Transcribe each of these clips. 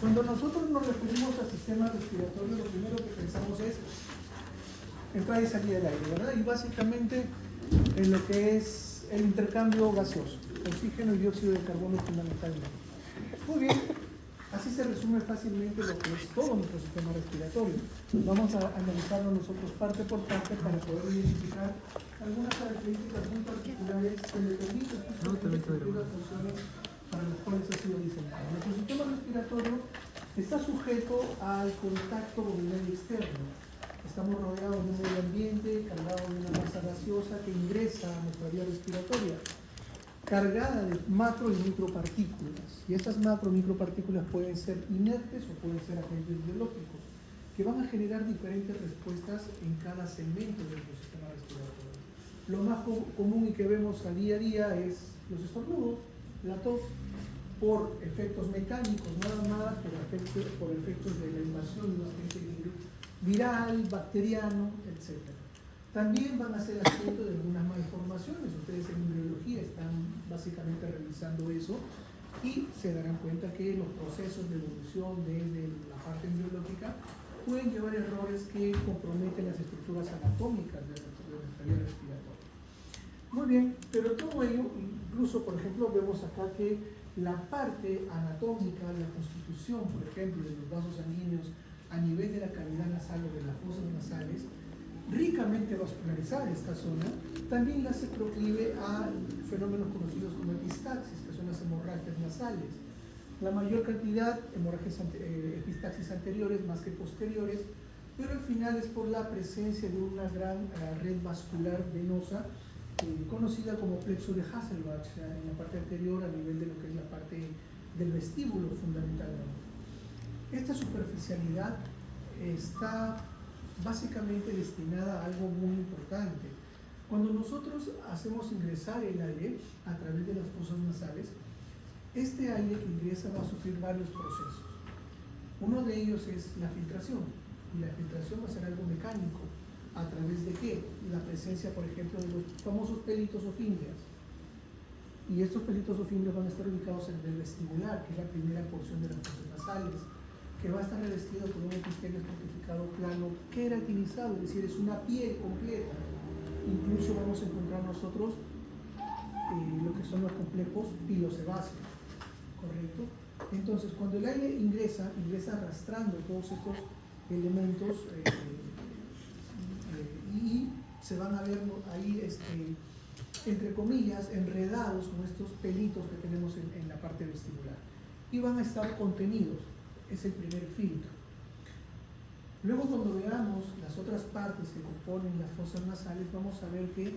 Cuando nosotros nos referimos al sistema respiratorio, lo primero que pensamos es entrada y salida del aire, ¿verdad? Y básicamente en lo que es el intercambio gaseoso, oxígeno y dióxido de carbono fundamentalmente. Muy bien, así se resume fácilmente lo que es todo nuestro sistema respiratorio. Vamos a analizarlo nosotros parte por parte para poder identificar algunas características muy particulares que le permiten justamente cumplir las funciones para las cuales ha sido diseñado. Nuestro sistema respiratorio está sujeto al contacto con el medio externo. Estamos rodeados de un medio ambiente cargado de una masa gaseosa que ingresa a nuestra vía respiratoria, cargada de macro y micropartículas. Y estas macro y micropartículas pueden ser inertes o pueden ser agentes biológicos, que van a generar diferentes respuestas en cada segmento de nuestro sistema respiratorio. Lo más común y que vemos a día es los estornudos, la tos, por efectos mecánicos, nada por efectos de la invasión de un agente viral, bacteriano, etc. También van a ser asunto de algunas malformaciones. Ustedes en embriología están básicamente revisando eso y se darán cuenta que los procesos de evolución desde la parte embriológica pueden llevar errores que comprometen las estructuras anatómicas de nuestra vía respiratoria. Muy bien, pero todo ello, incluso por ejemplo vemos acá que la parte anatómica, la constitución, por ejemplo, de los vasos sanguíneos a nivel de la cavidad nasal o de las fosas nasales, ricamente vascularizada esta zona, también la hace proclive a fenómenos conocidos como epistaxis, que son las hemorragias nasales. La mayor cantidad, epistaxis anteriores más que posteriores, pero al final es por la presencia de una gran red vascular venosa conocida como plexo de Hasselbalch en la parte anterior a nivel de lo que es la parte del vestíbulo fundamentalmente. Esta superficialidad está básicamente destinada a algo muy importante. Cuando nosotros hacemos ingresar el aire a través de las fosas nasales, este aire que ingresa va a sufrir varios procesos. Uno de ellos es la filtración, y la filtración va a ser algo mecánico. ¿A través de qué? La presencia, por ejemplo, de los famosos pelitos o fimbrias. Y estos pelitos o fimbrias van a estar ubicados en el vestibular, que es la primera porción de las fosas nasales, que va a estar revestido por un epitelio estratificado plano queratinizado, es decir, es una piel completa. Incluso vamos a encontrar nosotros lo que son los complejos pilosebáceos, ¿correcto? Entonces, cuando el aire ingresa arrastrando todos estos elementos y se van a ver ahí, entre comillas, enredados con estos pelitos que tenemos en la parte vestibular. Y van a estar contenidos. Es el primer filtro. Luego, cuando veamos las otras partes que componen las fosas nasales, vamos a ver que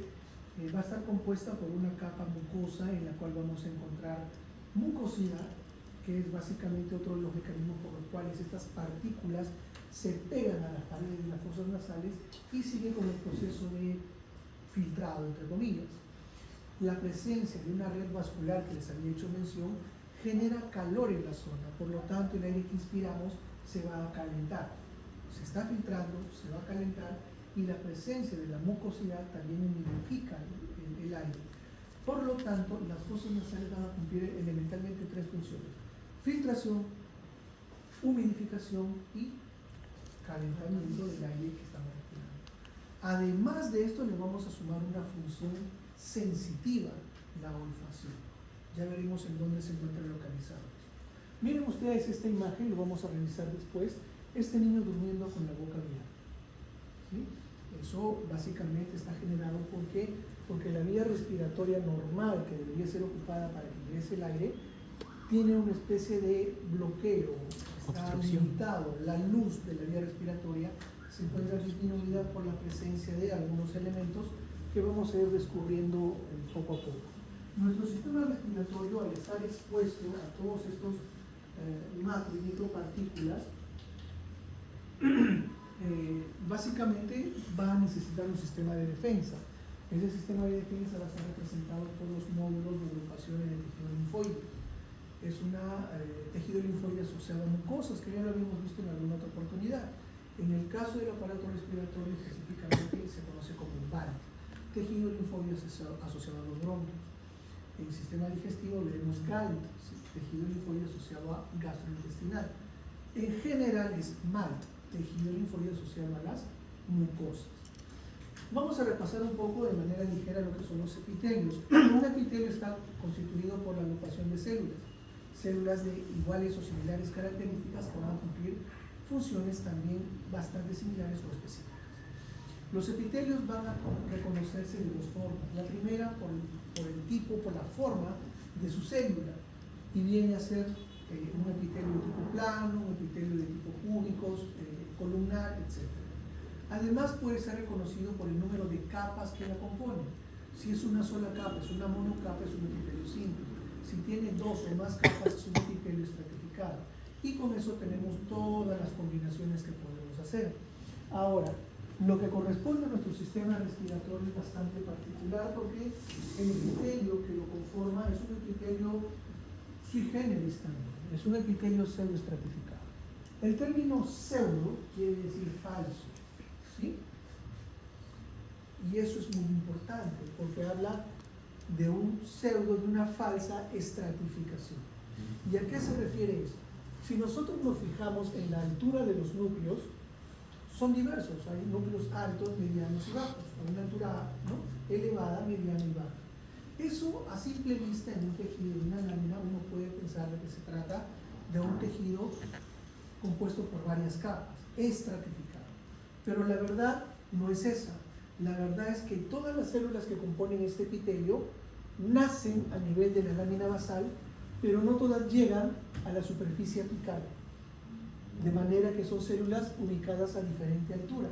va a estar compuesta por una capa mucosa en la cual vamos a encontrar mucosidad, que es básicamente otro de los mecanismos por los cuales estas partículas se pegan a las paredes de las fosas nasales y sigue con el proceso de filtrado, entre comillas. La presencia de una red vascular que les había hecho mención genera calor en la zona, por lo tanto el aire que inspiramos se va a calentar. Se está filtrando, se va a calentar y la presencia de la mucosidad también humidifica el aire. Por lo tanto, las fosas nasales van a cumplir elementalmente tres funciones: filtración, humidificación y calentamiento del aire que estamos respirando. Además de esto, le vamos a sumar una función sensitiva, la olfacción. Ya veremos en dónde se encuentran localizados. Miren ustedes esta imagen, lo vamos a revisar después. Este niño durmiendo con la boca abierta. ¿Sí? Eso básicamente está generado porque la vía respiratoria normal que debería ser ocupada para que ingrese el aire tiene una especie de bloqueo, está limitado. La luz de la vía respiratoria se encuentra disminuida por la presencia de algunos elementos que vamos a ir descubriendo poco a poco. Nuestro sistema respiratorio, al estar expuesto a todos estos macro y micropartículas, básicamente va a necesitar un sistema de defensa. Ese sistema de defensa va a estar representado por los módulos de agrupaciones del tejido linfoide. Es un tejido linfoide asociado a mucosas, que ya lo habíamos visto en alguna otra oportunidad. En el caso del aparato respiratorio, específicamente se conoce como BAL, tejido linfoide asociado a los bronquios. En el sistema digestivo veremos GALT, tejido linfoide asociado a gastrointestinal. En general es MALT, tejido linfóide asociado a las mucosas. Vamos a repasar un poco de manera ligera lo que son los epitelios. Un epitelio está constituido por la agrupación de células de iguales o similares características que van a cumplir funciones también bastante similares o específicas. Los epitelios van a reconocerse de dos formas. La primera por el tipo, por la forma de su célula, y viene a ser un epitelio de tipo plano, un epitelio de tipo cúbicos, columnar, etc. Además puede ser reconocido por el número de capas que la componen. Si es una sola capa, es una monocapa, es un epitelio simple. Si tiene dos o más capas, es un epitelio estratificado. Y con eso tenemos todas las combinaciones que podemos hacer. Ahora, lo que corresponde a nuestro sistema respiratorio es bastante particular porque el epitelio que lo conforma es un epitelio sui generis también, es un epitelio pseudoestratificado. El término pseudo quiere decir falso, ¿sí? Y eso es muy importante porque habla de un pseudo, de una falsa estratificación. ¿Y a qué se refiere esto? Si nosotros nos fijamos en la altura de los núcleos, son diversos, hay núcleos altos, medianos y bajos, a una altura, ¿no?, elevada, mediana y baja. Eso a simple vista en un tejido, en una lámina, uno puede pensar de que se trata de un tejido compuesto por varias capas, estratificado. Pero la verdad no es esa. La verdad es que todas las células que componen este epitelio nacen a nivel de la lámina basal, pero no todas llegan a la superficie apical. De manera que son células ubicadas a diferente altura.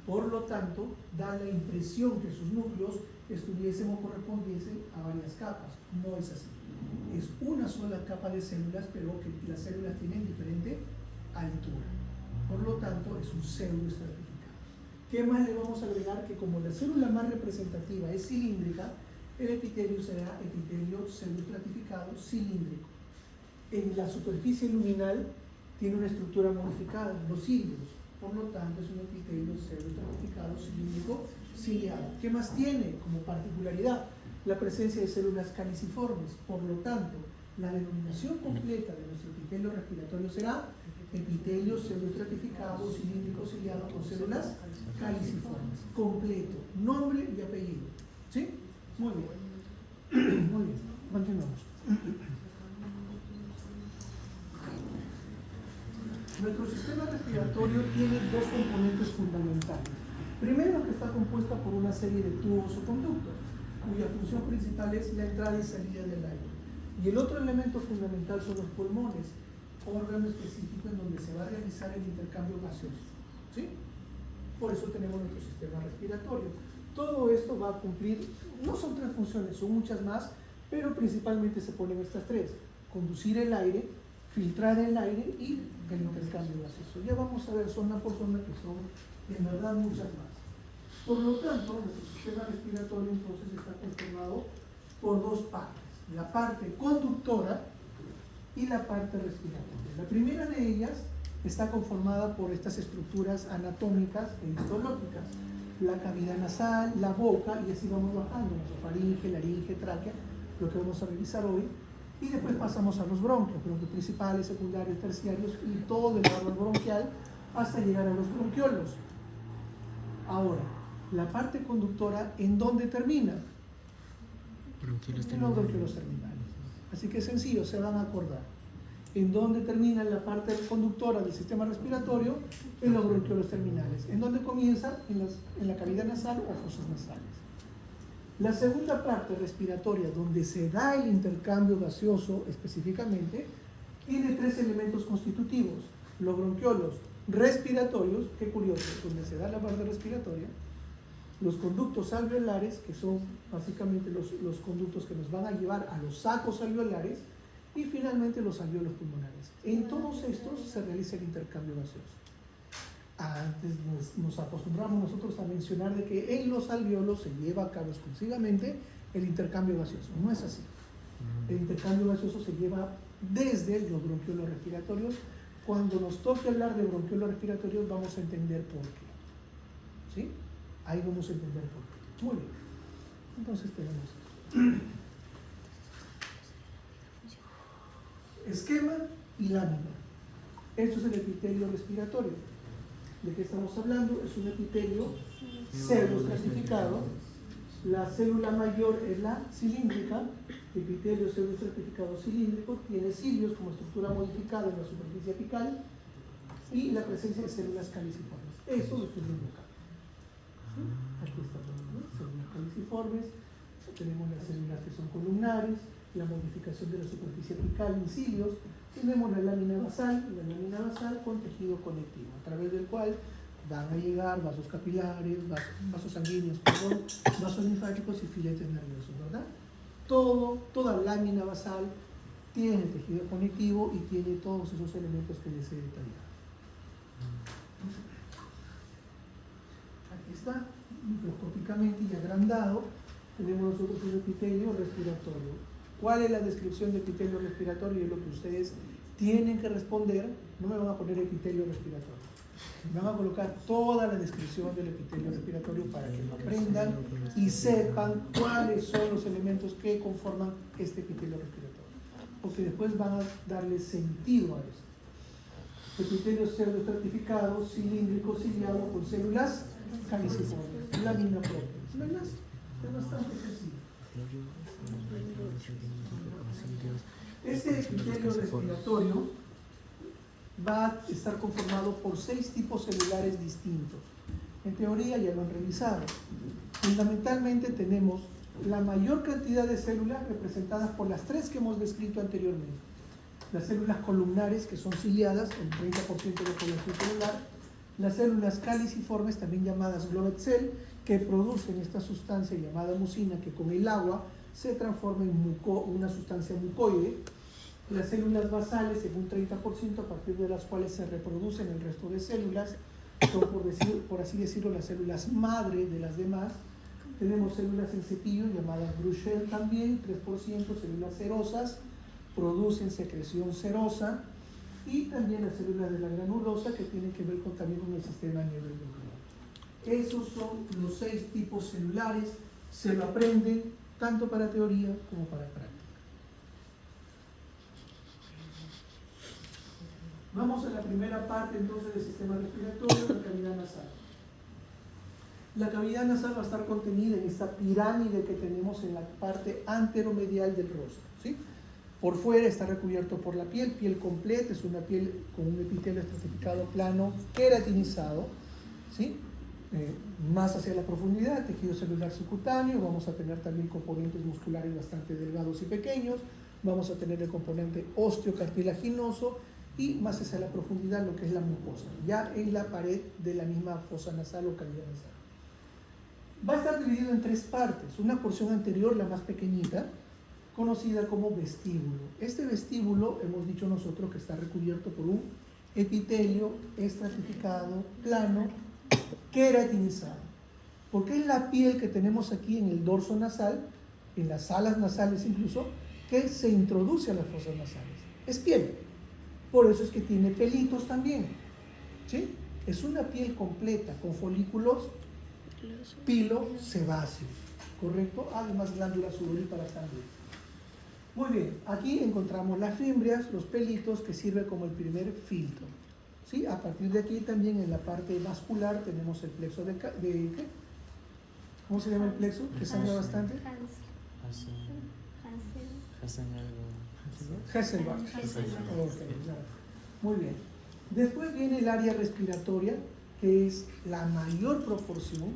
Por lo tanto, da la impresión que sus núcleos estuviesen o correspondiesen a varias capas. No es así. Es una sola capa de células, pero que las células tienen diferente altura. Por lo tanto, es un pseudoestratificado. ¿Qué más le vamos a agregar? Que como la célula más representativa es cilíndrica, el epitelio será epitelio pseudoestratificado cilíndrico. En la superficie luminal tiene una estructura modificada, los cilios. Por lo tanto, es un epitelio pseudoestratificado cilíndrico ciliado. ¿Qué más tiene como particularidad? La presencia de células caliciformes. Por lo tanto, la denominación completa de nuestro epitelio respiratorio será epitelio pseudoestratificado cilíndrico ciliado con células caliciformes. Completo, nombre y apellido. ¿Sí? Muy bien. Muy bien. Continuamos. Nuestro sistema respiratorio tiene dos componentes fundamentales. Primero, que está compuesta por una serie de tubos o conductos, cuya función principal es la entrada y salida del aire. Y el otro elemento fundamental son los pulmones, órgano específico en donde se va a realizar el intercambio gaseoso. ¿Sí? Por eso tenemos nuestro sistema respiratorio. Todo esto va a cumplir, no son tres funciones, son muchas más, pero principalmente se ponen estas tres: conducir el aire, filtrar el aire y el intercambio gaseoso. Ya vamos a ver zona por zona que son en verdad muchas más. Por lo tanto, nuestro sistema respiratorio entonces está conformado por dos partes: la parte conductora y la parte respiratoria. La primera de ellas está conformada por estas estructuras anatómicas e histológicas: la cavidad nasal, la boca, y así vamos bajando: faringe, laringe, tráquea, lo que vamos a revisar hoy. Y después pasamos a los bronquios principales, secundarios, terciarios y todo el árbol bronquial hasta llegar a los bronquiolos. Ahora, la parte conductora, ¿en dónde termina? En los bronquiolos terminales. Así que es sencillo, se van a acordar. ¿En dónde termina la parte conductora del sistema respiratorio? En los bronquiolos terminales. ¿En dónde comienza? En la cavidad nasal o fosas nasales. La segunda parte respiratoria, donde se da el intercambio gaseoso específicamente, tiene tres elementos constitutivos: los bronquiolos respiratorios, qué curioso, donde se da la parte respiratoria; los conductos alveolares, que son básicamente los conductos que nos van a llevar a los sacos alveolares; y finalmente los alvéolos pulmonares. En todos estos se realiza el intercambio gaseoso. Antes nos acostumbramos nosotros a mencionar de que en los alvéolos se lleva a cabo exclusivamente el intercambio gaseoso. No es así. El intercambio gaseoso se lleva desde los bronquiolos respiratorios. Cuando nos toque hablar de bronquiolos respiratorios vamos a entender por qué. ¿Sí? Ahí vamos a entender por qué. Muy bien. Entonces tenemos esquema y lámina. Esto es el epitelio respiratorio. ¿De qué estamos hablando? Es un epitelio pseudoestratificado. La célula mayor es la cilíndrica, epitelio pseudoestratificado cilíndrico, tiene cilios como estructura modificada en la superficie apical y la presencia de células caliciformes. Eso lo estoy viendo acá. ¿Sí? Aquí está todo, ¿no? Células caliciformes, tenemos las células que son columnares, la modificación de la superficie apical en cilios, tenemos la lámina basal con tejido conectivo, a través del cual van a llegar vasos capilares, vasos sanguíneos, perdón, vasos linfáticos y filetes nerviosos, ¿verdad? Toda lámina basal tiene tejido conectivo y tiene todos esos elementos que les he detallado. Aquí está, microscópicamente y agrandado, tenemos nosotros un epitelio respiratorio. ¿Cuál es la descripción de epitelio respiratorio? Es lo que ustedes tienen que responder. No me van a poner epitelio respiratorio. Me van a colocar toda la descripción del epitelio respiratorio para que lo aprendan y sepan cuáles son los elementos que conforman este epitelio respiratorio. Porque después van a darle sentido a esto. Epitelio pseudoestratificado, cilíndrico, ciliado con células caliciformes, lámina propia. ¿No hay más? Es bastante sencillo. Este epitelio respiratorio va a estar conformado por 6 tipos celulares distintos. En teoría ya lo han revisado. Fundamentalmente tenemos la mayor cantidad de células representadas por las 3 que hemos descrito anteriormente. Las células columnares, que son ciliadas, el 30% de la población celular. Las células caliciformes, también llamadas gloret cell, que producen esta sustancia llamada mucina, que con el agua se transforma en una sustancia mucoide. Las células basales, en un 30%, a partir de las cuales se reproducen el resto de células, son, por así decirlo, las células madre de las demás. Tenemos células en cepillo, llamadas Bruchel también, 3%, células serosas, producen secreción serosa, y también las células de la granulosa, que tienen que ver también con el sistema neuroendocrino. Esos son los 6 tipos celulares, se lo aprenden tanto para teoría como para práctica. Vamos a la primera parte entonces del sistema respiratorio, la cavidad nasal. La cavidad nasal va a estar contenida en esta pirámide que tenemos en la parte anteromedial del rostro, ¿sí? Por fuera está recubierto por la piel completa, es una piel con un epitelio estratificado plano queratinizado, ¿sí? Más hacia la profundidad, tejido celular subcutáneo, vamos a tener también componentes musculares bastante delgados y pequeños, vamos a tener el componente osteocartilaginoso y más hacia la profundidad lo que es la mucosa, ya en la pared de la misma fosa nasal o cavidad nasal. Va a estar dividido en 3 partes, una porción anterior, la más pequeñita, conocida como vestíbulo. Este vestíbulo, hemos dicho nosotros que está recubierto por un epitelio estratificado, plano, queratinizado, porque es la piel que tenemos aquí en el dorso nasal, en las alas nasales incluso, que se introduce a las fosas nasales. Es piel, por eso es que tiene pelitos también, ¿sí? Es una piel completa con folículos pilosebáceos, ¿correcto? Además glándulas sudoríparas también. Muy bien, aquí encontramos las fimbrias, los pelitos, que sirven como el primer filtro, ¿sí? A partir de aquí también en la parte vascular tenemos el plexo de ¿qué? ¿Cómo se llama el plexo? ¿Que sangra bastante? Hasselbalch. Muy bien. Después viene el área respiratoria, que es la mayor proporción,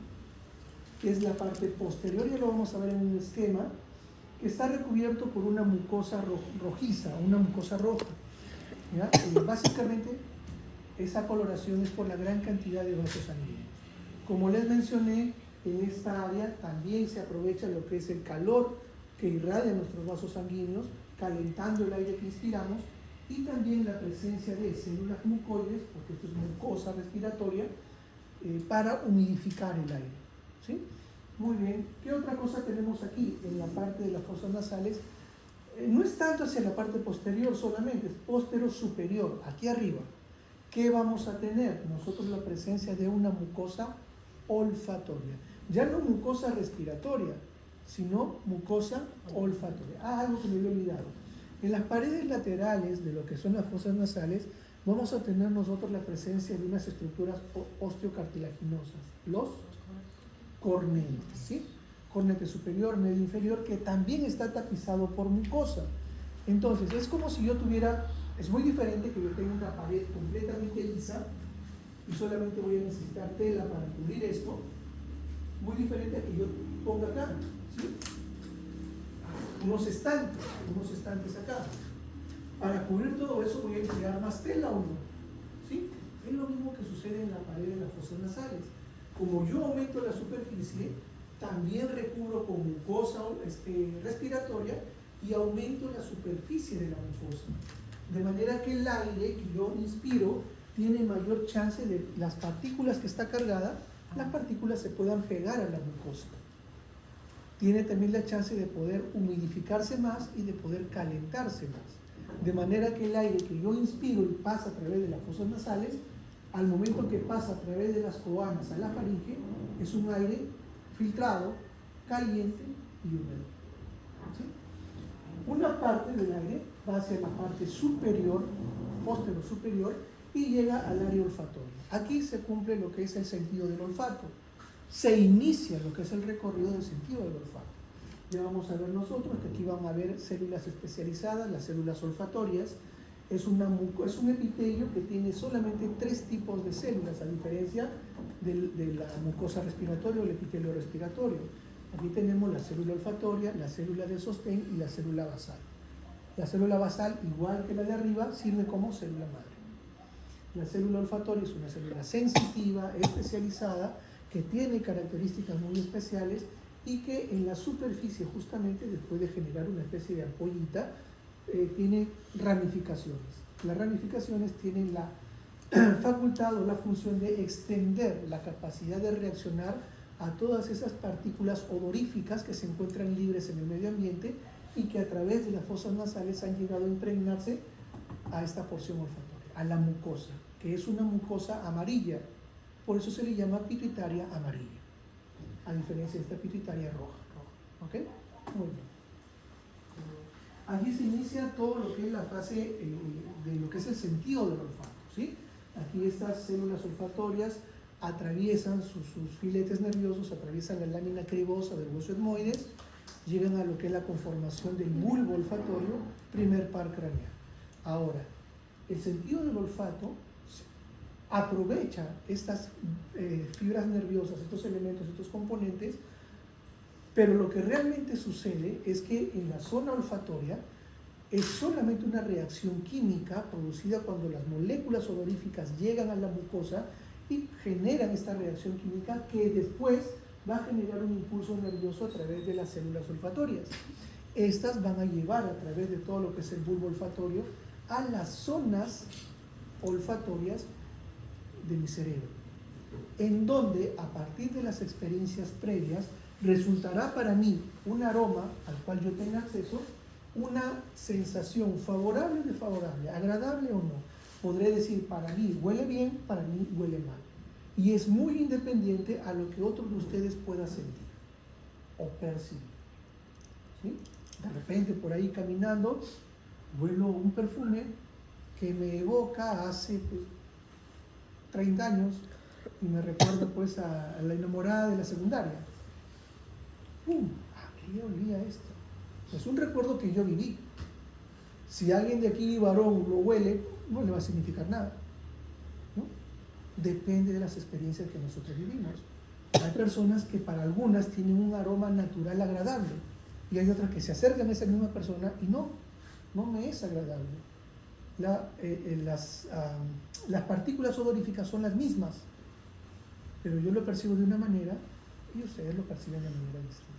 que es la parte posterior, ya lo vamos a ver en un esquema, que está recubierto por una mucosa rojiza, una mucosa roja. ¿Ya? Básicamente, esa coloración es por la gran cantidad de vasos sanguíneos. Como les mencioné, en esta área también se aprovecha lo que es el calor que irradia nuestros vasos sanguíneos, calentando el aire que inspiramos, y también la presencia de células mucoides, porque esto es mucosa respiratoria, para humidificar el aire, ¿sí? Muy bien. ¿Qué otra cosa tenemos aquí en la parte de las fosas nasales? No es tanto hacia la parte posterior solamente, es posterior superior, aquí arriba. ¿Qué vamos a tener? Nosotros la presencia de una mucosa olfatoria. Ya no mucosa respiratoria, sino mucosa olfatoria. Algo que me había olvidado. En las paredes laterales de lo que son las fosas nasales vamos a tener nosotros la presencia de unas estructuras osteocartilaginosas, los cornetes, ¿sí? Cornete superior, medio inferior, que también está tapizado por mucosa. Entonces, es como si yo tuviera, es muy diferente que yo tenga una pared completamente lisa y solamente voy a necesitar tela para cubrir esto, muy diferente a que yo ponga acá, ¿sí? Unos estantes acá. Para cubrir todo eso voy a emplear más tela o no, ¿sí? Es lo mismo que sucede en la pared de las fosas nasales. Como yo aumento la superficie, también recubro con mucosa respiratoria y aumento la superficie de la mucosa. De manera que el aire que yo inspiro tiene mayor chance de las partículas que está cargada, las partículas se puedan pegar a la mucosa. Tiene también la chance de poder humidificarse más y de poder calentarse más. De manera que el aire que yo inspiro y pasa a través de las fosas nasales, al momento que pasa a través de las coanas a la faringe, es un aire filtrado, caliente y húmedo. ¿Sí? Una parte del aire va hacia la parte superior, posterior superior, y llega al área olfatoria. Aquí se cumple lo que es el sentido del olfato. Se inicia lo que es el recorrido del sentido del olfato. Ya vamos a ver nosotros que aquí van a haber células especializadas, las células olfatorias. Es un epitelio que tiene solamente 3 tipos de células, a diferencia de la mucosa respiratoria o el epitelio respiratorio. Aquí tenemos la célula olfatoria, la célula de sostén y la célula basal. La célula basal, igual que la de arriba, sirve como célula madre. La célula olfatoria es una célula sensitiva, especializada, que tiene características muy especiales y que en la superficie, justamente después de generar una especie de ampollita, tiene ramificaciones. Las ramificaciones tienen la facultad o la función de extender la capacidad de reaccionar a todas esas partículas odoríficas que se encuentran libres en el medio ambiente y que a través de las fosas nasales han llegado a impregnarse a esta porción olfatoria, a la mucosa, que es una mucosa amarilla. Por eso se le llama pituitaria amarilla, a diferencia de esta pituitaria roja. ¿Ok? Muy bien. Aquí se inicia todo lo que es la fase de lo que es el sentido del olfato, ¿sí? Aquí estas células olfatorias atraviesan sus filetes nerviosos, atraviesan la lámina cribosa del hueso etmoides, llegan a lo que es la conformación del bulbo olfatorio, primer par craneal. Ahora, el sentido del olfato aprovecha estas fibras nerviosas, estos elementos, estos componentes, pero lo que realmente sucede es que en la zona olfatoria es solamente una reacción química producida cuando las moléculas odoríficas llegan a la mucosa y generan esta reacción química que después va a generar un impulso nervioso a través de las células olfatorias. Estas van a llevar a través de todo lo que es el bulbo olfatorio a las zonas olfatorias de mi cerebro, en donde a partir de las experiencias previas resultará para mí un aroma al cual yo tenga acceso, una sensación favorable o desfavorable, agradable o no. Podré decir, para mí huele bien, para mí huele mal. Y es muy independiente a lo que otro de ustedes pueda sentir o percibir. ¿Sí? De repente por ahí caminando, huelo un perfume que me evoca hace 30 años y me recuerda pues a la enamorada de la secundaria. Ella olía esto. Es un recuerdo que yo viví. Si alguien de aquí, varón, lo huele, no le va a significar nada, ¿no? Depende de las experiencias que nosotros vivimos. Hay personas que para algunas tienen un aroma natural agradable y hay otras que se acercan a esa misma persona y no me es agradable. Las partículas odoríficas son las mismas, pero yo lo percibo de una manera y ustedes lo perciben de manera distinta.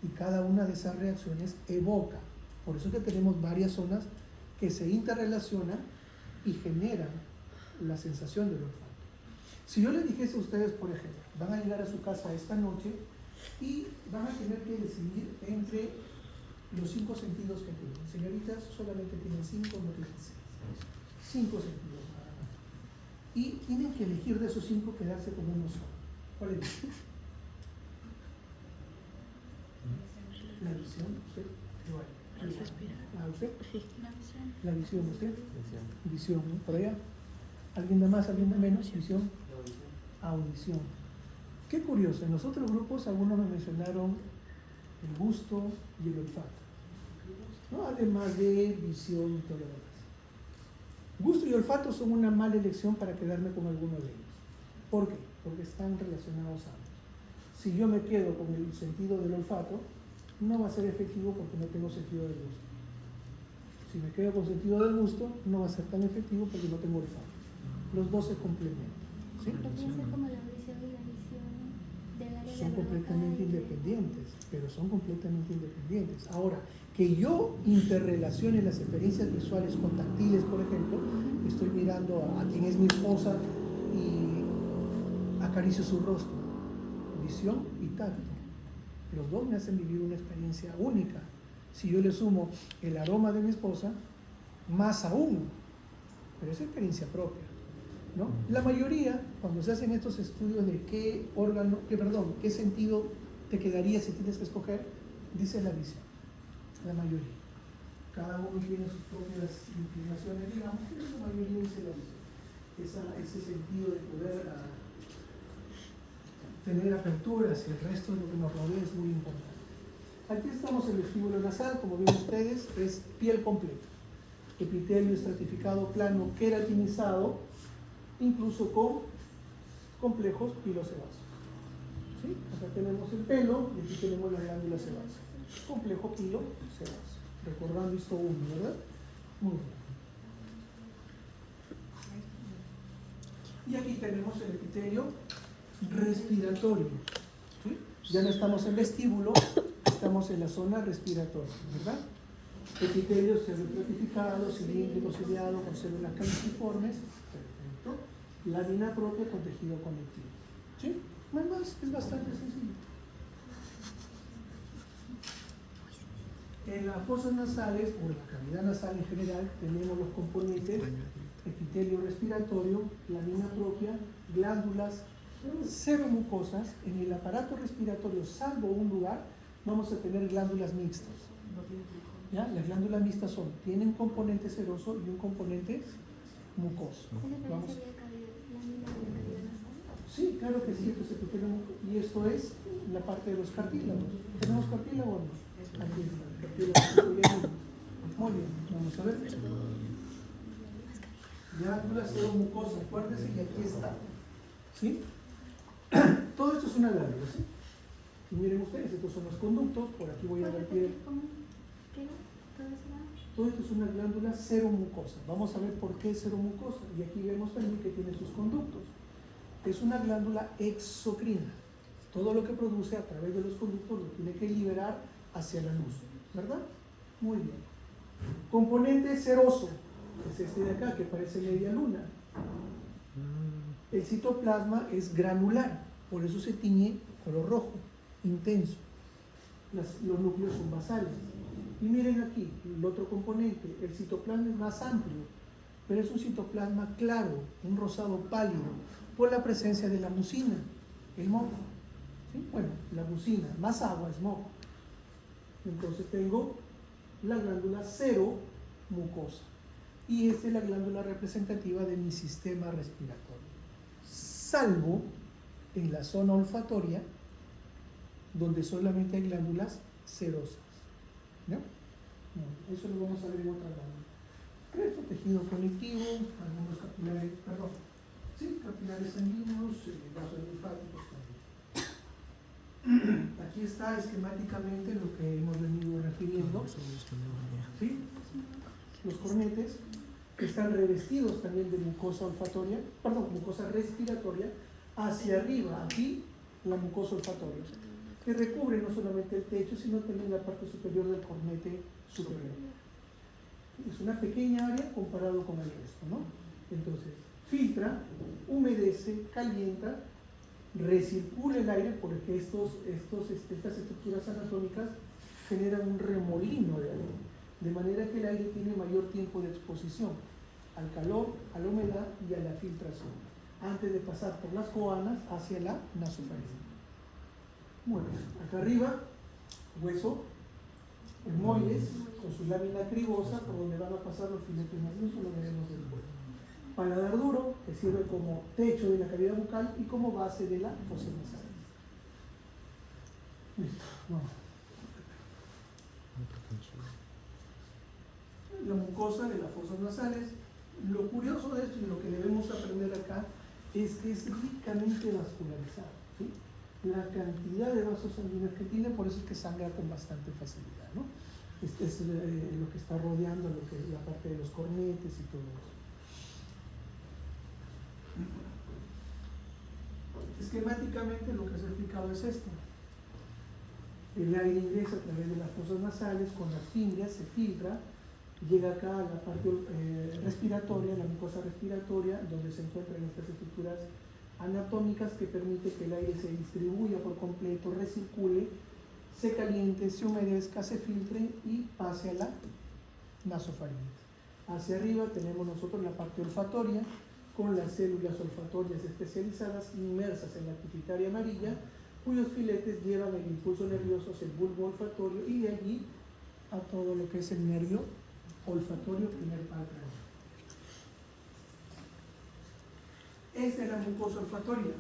Y cada una de esas reacciones evoca. Por eso es que tenemos varias zonas que se interrelacionan y generan la sensación del olfato. Si yo les dijese a ustedes, por ejemplo, van a llegar a su casa esta noche y van a tener que decidir entre los 5 sentidos que tienen. Señoritas, solamente tienen 5, no tienen 6. 5 sentidos nada más. Y tienen que elegir de esos 5 quedarse con uno solo. ¿Cuál es? La visión, ¿sí? Igual. ¿A usted? La visión, ¿usted? Visión, ¿no? Por allá. ¿Alguien da más, alguien da menos? Visión. Audición. Qué curioso, en los otros grupos algunos me mencionaron el gusto y el olfato, ¿no? Además de visión y todo lo demás. Gusto y olfato son una mala elección para quedarme con alguno de ellos. ¿Por qué? Porque están relacionados ambos. Si yo me quedo con el sentido del olfato, no va a ser efectivo porque no tengo sentido del gusto. Si me quedo con sentido del gusto, no va a ser tan efectivo porque no tengo olfato. Los dos se complementan. ¿Sí? Como la audición y la visión del área Son de completamente independientes, pero son completamente independientes. Ahora, que yo interrelacione las experiencias visuales con táctiles, por ejemplo, estoy mirando a quien es mi esposa y acaricio su rostro, visión y tacto. Los dos me hacen vivir una experiencia única. Si yo le sumo el aroma de mi esposa, más aún, pero es experiencia propia, ¿no? La mayoría, cuando se hacen estos estudios de qué sentido te quedaría si tienes que escoger, dice la visión, la mayoría. Cada uno tiene sus propias inclinaciones, digamos, pero la mayoría dice la visión. Ese sentido de poder tener apertura hacia el resto de lo que nos rodea es muy importante. Aquí estamos en el vestíbulo nasal, como ven ustedes, es piel completa. Epitelio estratificado plano queratinizado, incluso con complejos pilosebáceos. ¿Sí? Acá tenemos el pelo y aquí tenemos la glándula sebácea. Complejo pilosebáceo. Recordando esto uno, ¿verdad? Muy bien. Y aquí tenemos el epitelio respiratorio. ¿Sí? Ya no estamos en vestíbulo, estamos en la zona respiratoria, ¿verdad? Epitelio estratificado, cilíndrico, ciliado, con células calciformes. Perfecto. Lámina propia con tejido conectivo. ¿Sí? Además, es bastante sencillo. En las fosas nasales, o en la cavidad nasal en general, tenemos los componentes epitelio respiratorio, lámina propia, glándulas seromucosas. En el aparato respiratorio, salvo un lugar, vamos a tener glándulas mixtas. ¿Ya? Las glándulas mixtas tienen un componente seroso y un componente mucoso. Vamos. Sí, claro que sí, y esto es la parte de los cartílagos. ¿Tenemos cartílago o no? Aquí está, cartílago. Muy bien, vamos a ver. Glándula seromucosa, acuérdense que aquí está. ¿Sí? Todo esto es una glándula, ¿sí? Y miren ustedes, estos son los conductos, por aquí voy a vertir. Todo esto es una glándula seromucosa. Vamos a ver por qué es seromucosa. Y aquí vemos también que tiene sus conductos. Es una glándula exocrina. Todo lo que produce a través de los conductos lo tiene que liberar hacia la luz, ¿verdad? Muy bien. Componente seroso, es este de acá que parece media luna. El citoplasma es granular, por eso se tiñe color rojo, intenso. Los núcleos son basales. Y miren aquí, el otro componente, el citoplasma es más amplio, pero es un citoplasma claro, un rosado pálido, por la presencia de la mucina, el moco. ¿Sí? Bueno, la mucina, más agua es moco. Entonces tengo la glándula seromucosa. Y esta es la glándula representativa de mi sistema respiratorio. Salvo en la zona olfatoria, donde solamente hay glándulas serosas. ¿No? No, eso lo vamos a ver en otra glándula. Resto, tejido conectivo, algunos capilares, capilares sanguíneos, vasos linfáticos también. Aquí está esquemáticamente lo que hemos venido refiriendo. ¿Sí? Los cornetes, que están revestidos también de mucosa olfatoria, mucosa respiratoria, hacia arriba, aquí la mucosa olfatoria, que recubre no solamente el techo, sino también la parte superior del cornete superior. Es una pequeña área comparado con el resto, ¿no? Entonces, filtra, humedece, calienta, recircula el aire, porque estas estructuras anatómicas generan un remolino de aire, de manera que el aire tiene mayor tiempo de exposición al calor, a la humedad y a la filtración, antes de pasar por las coanas hacia la nasofaringe. Bueno, acá arriba, hueso Etmoides, con su lámina cribosa, por donde van a pasar los filetes nerviosos, lo veremos después. Paladar duro, que sirve como techo de la cavidad bucal y como base de la fosa nasal. Listo, vamos. La mucosa de las fosas nasales. Lo curioso de esto y lo que debemos aprender acá es que es ricamente vascularizado, ¿sí? La cantidad de vasos sanguíneos que tiene, por eso es que sangra con bastante facilidad, ¿no? Este es lo que está rodeando lo que es la parte de los cornetes y todo eso. Esquemáticamente lo que se ha explicado es esto. El aire ingresa a través de las fosas nasales con las fingras, se filtra, llega acá a la parte respiratoria, la mucosa respiratoria, donde se encuentran estas estructuras anatómicas que permite que el aire se distribuya por completo, recircule, se caliente, se humedezca, se filtre y pase a la nasofaringe. Hacia arriba tenemos nosotros la parte olfatoria, con las células olfatorias especializadas inmersas en la pituitaria amarilla, cuyos filetes llevan el impulso nervioso hacia el bulbo olfatorio y de allí a todo lo que es el nervio olfatorio, primer párpado. Esta es la mucosa olfatoria.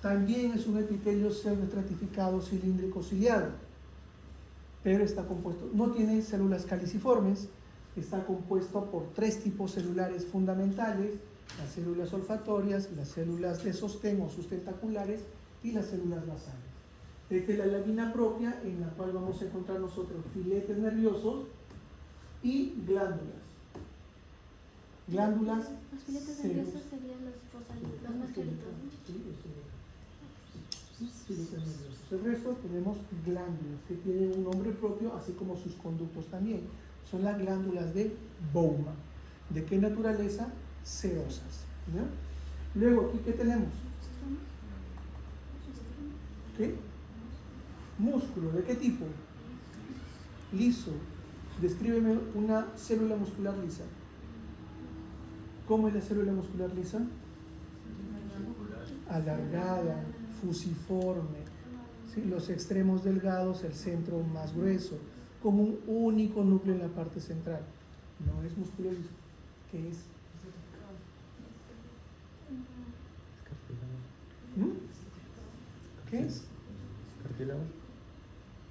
También es un epitelio pseudoestratificado cilíndrico ciliado, pero está compuesto, no tiene células caliciformes, está compuesto por 3 tipos celulares fundamentales: las células olfatorias, las células de sostén o sustentaculares y las células basales. Esta es la lámina propia en la cual vamos a encontrar nosotros filetes nerviosos y glándulas. Glándulas. Los filetes nerviosos serían los rosaditos, los más claritos, ¿no? Sí, filetes nerviosos. El resto tenemos glándulas que tienen un nombre propio, así como sus conductos también. Son las glándulas de Bowman. ¿De qué naturaleza? Serosas, ¿ya? Luego, ¿aquí qué tenemos? ¿Qué? Músculo. ¿De qué tipo? Liso. Descríbeme una célula muscular lisa. ¿Cómo es la célula muscular lisa? Alargada, fusiforme, ¿sí? Los extremos delgados, el centro más grueso, con un único núcleo en la parte central. No es músculo liso. ¿Qué es? ¿Qué es? ¿Cartílago?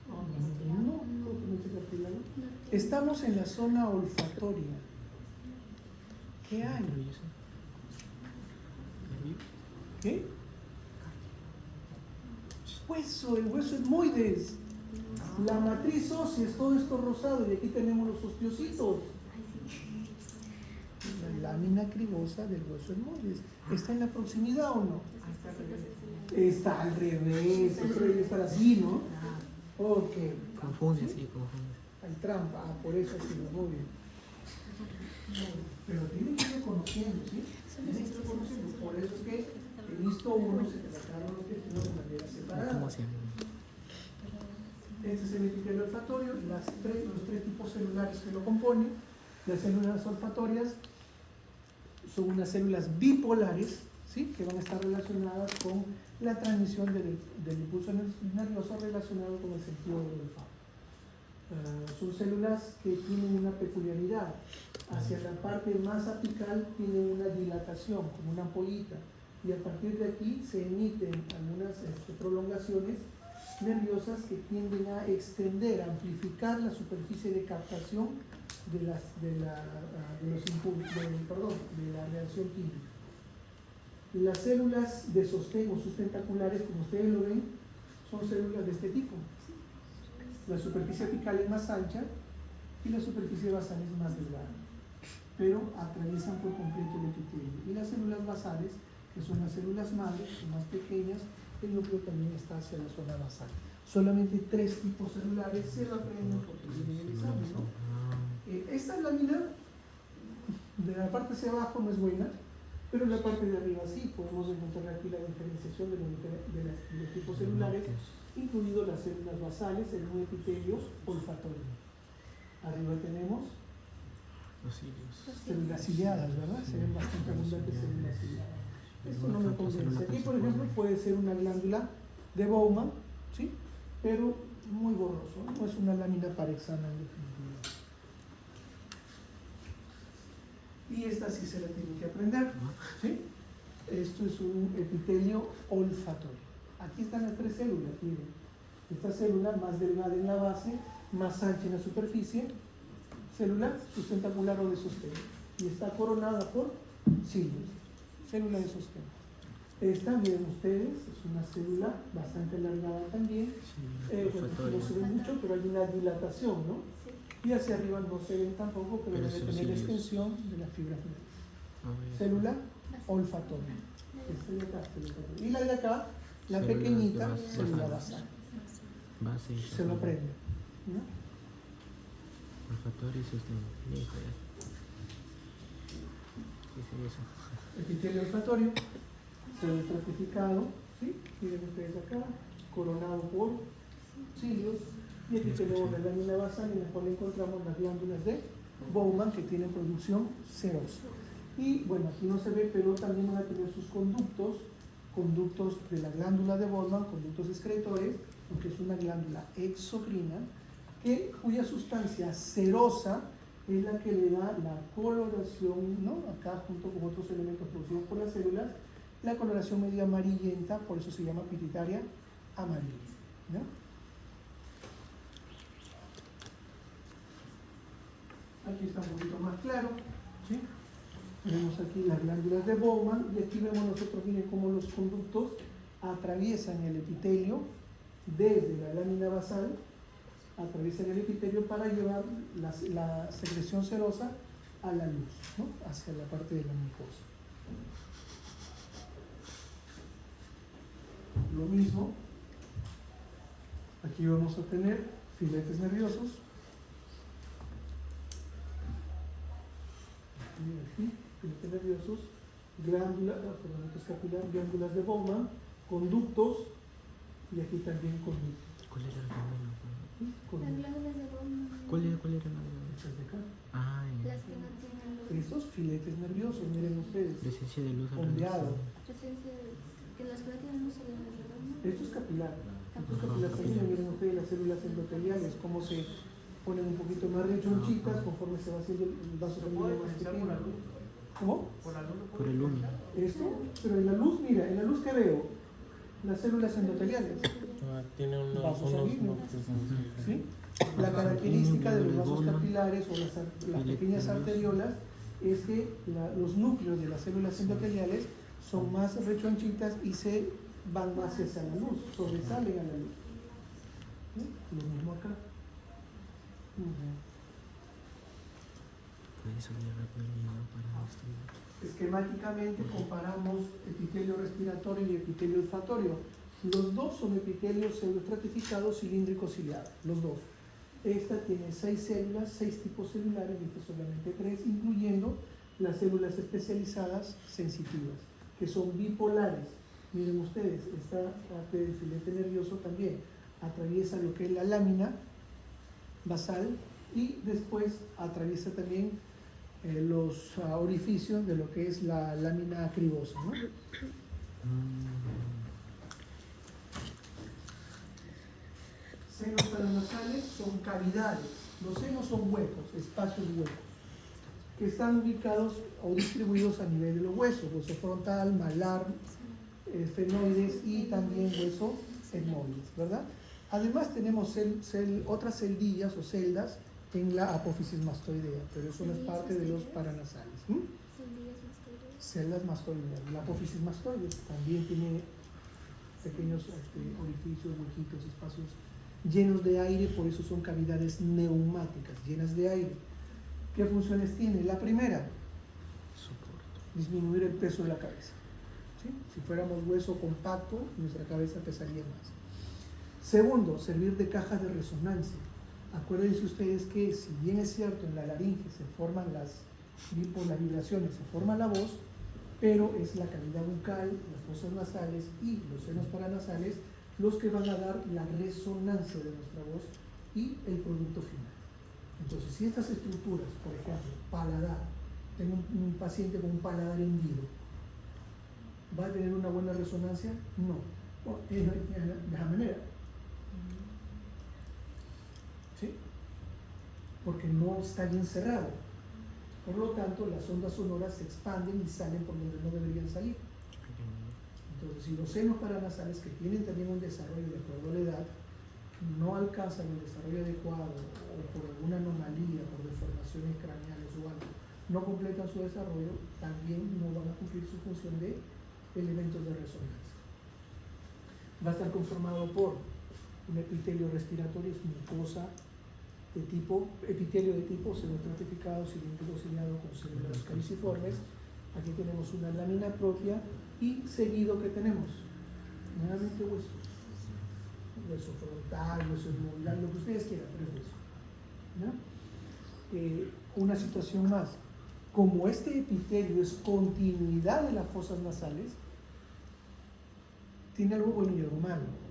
No, no es cartílago. Estamos en la zona olfatoria. ¿Qué hay? ¿Qué? Hueso, el hueso etmoides. La matriz ósea es todo esto rosado y aquí tenemos los osteocitos. La lámina cribosa del hueso etmoides. ¿Está en la proximidad o no? Está al revés. Eso debe estar así, ¿no? Ok. Confunde, sí, confunde. Hay trampa, por eso así, muy bien. Pero tienen que ir conociendo, ¿sí? Tienen que ir conociendo. Por eso es que en listo 1 se trataron los tejidos de manera separada. ¿Cómo se llama? Este es el epitelio olfatorio, los 3 tipos celulares que lo componen. Las células olfatorias son unas células bipolares, ¿sí? Que van a estar relacionadas con la transmisión del impulso nervioso relacionado con el sentido del olfato. Son células que tienen una peculiaridad. Hacia la parte más apical tienen una dilatación, como una ampollita, y a partir de aquí se emiten algunas prolongaciones nerviosas que tienden a extender, a amplificar la superficie de captación de la reacción química. Las células de sostén o sustentaculares, como ustedes lo ven, son células de este tipo. La superficie apical es más ancha y la superficie basal es más delgada, pero atraviesan por completo el epitelio. Y las células basales, que son las células madres, son más pequeñas, el núcleo también está hacia la zona basal. Solamente 3 tipos celulares, se lo aprenden porque viene el examen, ¿no? Esta lámina de la parte hacia abajo no es buena, pero en la parte de arriba sí podemos encontrar aquí la diferenciación de los tipos celulares, incluido las células basales en un epitelio olfatorio. Arriba tenemos Los cilios. células ciliadas, ¿verdad? Se ven bastante abundantes células ciliadas. Esto no me convence. Aquí, por ejemplo, puede ser una glándula de Bowman, ¿sí? Pero muy borroso, no es una lámina para examen definitivo. Y esta sí se la tienen que aprender, ¿sí? Esto es un epitelio olfatorio. Aquí están las tres células, miren. Esta célula más delgada en la base, más ancha en la superficie, célula sustentacular o de sostén. Y está coronada por cilios, célula de sostén. Esta, miren ustedes, es una célula bastante alargada también. Bueno, no se ve mucho, pero hay una dilatación, ¿no? Y hacia arriba no se ven tampoco, pero debe tener extensión de las fibras nerviosas. Célula olfatoria. Esta de acá, célula olfatoria. Y la de acá, la pequeñita, célula basal. Se lo prende, ¿no? Olfatorio y sostén. Listo, ya. ¿Qué es eso? Epitelio olfatorio, estratificado, ¿sí? Miren ustedes acá, coronado por cilios, y epitelio de la lámina basal, en la cual encontramos las glándulas de Bowman que tienen producción serosa. Y bueno, aquí no se ve, pero también van a tener sus conductos de la glándula de Bowman, conductos excretores, porque es una glándula exocrina, cuya sustancia serosa es la que le da la coloración, ¿no? Acá junto con otros elementos producidos por las células, la coloración medio amarillenta, por eso se llama pituitaria amarilla, ¿no? Aquí está un poquito más claro, ¿sí? Tenemos aquí las glándulas de Bowman y aquí vemos nosotros, miren cómo los conductos atraviesan el epitelio desde la lámina basal, atraviesan el epitelio para llevar la secreción serosa a la luz, ¿no? Hacia la parte de la mucosa. Lo mismo, aquí vamos a tener filetes nerviosos. Aquí, filetes nerviosos, glándulas de Bowman, conductos, y aquí también conductos. ¿Cuál era el nombre? Las glándulas de Bowman. ¿Cuál era el nombre? Estas de acá. Ah, Las que no tienen luz. Estos filetes nerviosos, miren ustedes, presencia de luz. ondeado. Presencia de que las que no tienen luz son las de Bowman. Esto es capilar. Esto es capilar sanguíneo, miren ustedes las células endoteliales, cómo se ponen un poquito más rechonchitas conforme se va haciendo el vaso sanguíneo más pequeño. ¿Cómo? Por el humo. Esto, pero en la luz, mira, en la luz que veo, las células endoteliales. Tiene Vasos sanguíneos. ¿Sí? La característica de los vasos capilares o las pequeñas arteriolas es que los núcleos de las células endoteliales son más rechonchitas y se van más hacia la luz, sobresalen a la luz. ¿Sí? Lo mismo acá. Puedes subir rápido el video para destruir. Esquemáticamente comparamos epitelio respiratorio y epitelio olfatorio. Los dos son epitelios pseudoestratificados cilíndricos ciliados, los dos. Esta tiene 6 células, 6 tipos celulares, y esta solamente 3, incluyendo las células especializadas sensitivas, que son bipolares. Miren ustedes, esta parte del filete nervioso también atraviesa lo que es la lámina basal y después atraviesa también los orificios de lo que es la lámina acribosa, ¿no? Senos paranasales son cavidades, los senos son huecos, espacios huecos, que están ubicados o distribuidos a nivel de los huesos, hueso frontal, malar, fenoides y también hueso etmoides, ¿verdad? Además tenemos otras celdillas o celdas en la apófisis mastoidea, pero eso no es parte de los paranasales. Celdas mastoideas. La apófisis mastoides también tiene pequeños orificios, huequitos, espacios llenos de aire, por eso son cavidades neumáticas, llenas de aire. ¿Qué funciones tiene? La primera, disminuir el peso de la cabeza. ¿Sí? Si fuéramos hueso compacto, nuestra cabeza pesaría más. Segundo, servir de caja de resonancia. Acuérdense ustedes que, si bien es cierto, en la laringe se forman por las vibraciones, se forma la voz, pero es la cavidad bucal, las fosas nasales y los senos paranasales los que van a dar la resonancia de nuestra voz y el producto final. Entonces, si estas estructuras, por ejemplo, paladar, tengo un paciente con un paladar hendido, ¿va a tener una buena resonancia? No. Bueno, de esa manera. porque no está bien cerrado. Por lo tanto, las ondas sonoras se expanden y salen por donde no deberían salir. Entonces, si los senos paranasales, que tienen también un desarrollo de acuerdo a la edad, no alcanzan el desarrollo adecuado o por alguna anomalía, por deformaciones craneales o algo, no completan su desarrollo, también no van a cumplir su función de elementos de resonancia. Va a estar conformado por un epitelio respiratorio, es mucosa de tipo, epitelio de tipo senoestratificado, cilíndrico ciliado con células caliciformes. Aquí tenemos una lámina propia y seguido que tenemos, nuevamente hueso. Hueso frontal, hueso esmoidal, lo que ustedes quieran, pero es hueso. ¿No? Una situación más. Como este epitelio es continuidad de las fosas nasales, tiene algo bueno y algo malo.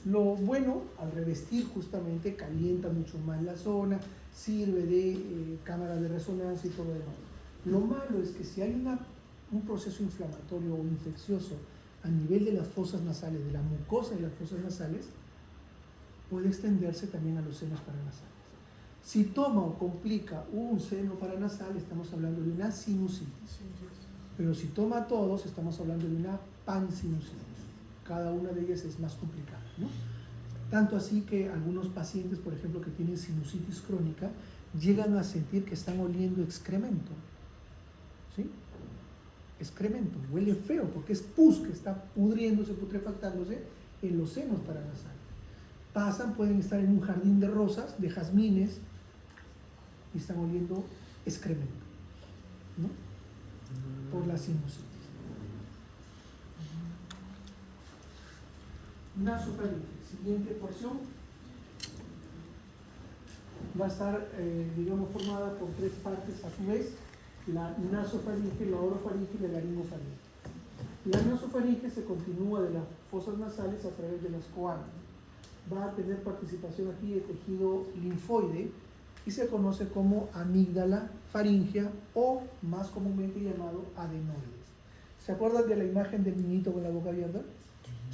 Lo bueno, al revestir justamente, calienta mucho más la zona, sirve de cámara de resonancia y todo lo demás. Lo malo es que si hay un proceso inflamatorio o infeccioso a nivel de las fosas nasales, de la mucosa de las fosas nasales, puede extenderse también a los senos paranasales. Si toma o complica un seno paranasal, estamos hablando de una sinusitis. Pero si toma todos, estamos hablando de una pansinusitis. Cada una de ellas es más complicada, ¿no? Tanto así que algunos pacientes, por ejemplo, que tienen sinusitis crónica, llegan a sentir que están oliendo excremento. ¿Sí? Excremento, huele feo porque es pus que está pudriéndose, putrefactándose en los senos paranasales. Pasan, pueden estar en un jardín de rosas, de jazmines, y están oliendo excremento, ¿no? Por la sinusitis. Nasofaringe, siguiente porción, va a estar, digamos, formada por tres partes a su vez: la nasofaringe, la orofaringe y la laringofaringe. La nasofaringe se continúa de las fosas nasales a través de las coanas. Va a tener participación aquí de tejido linfoide y se conoce como amígdala faríngea o más comúnmente llamado adenoides. ¿Se acuerdan de la imagen del niñito con la boca abierta?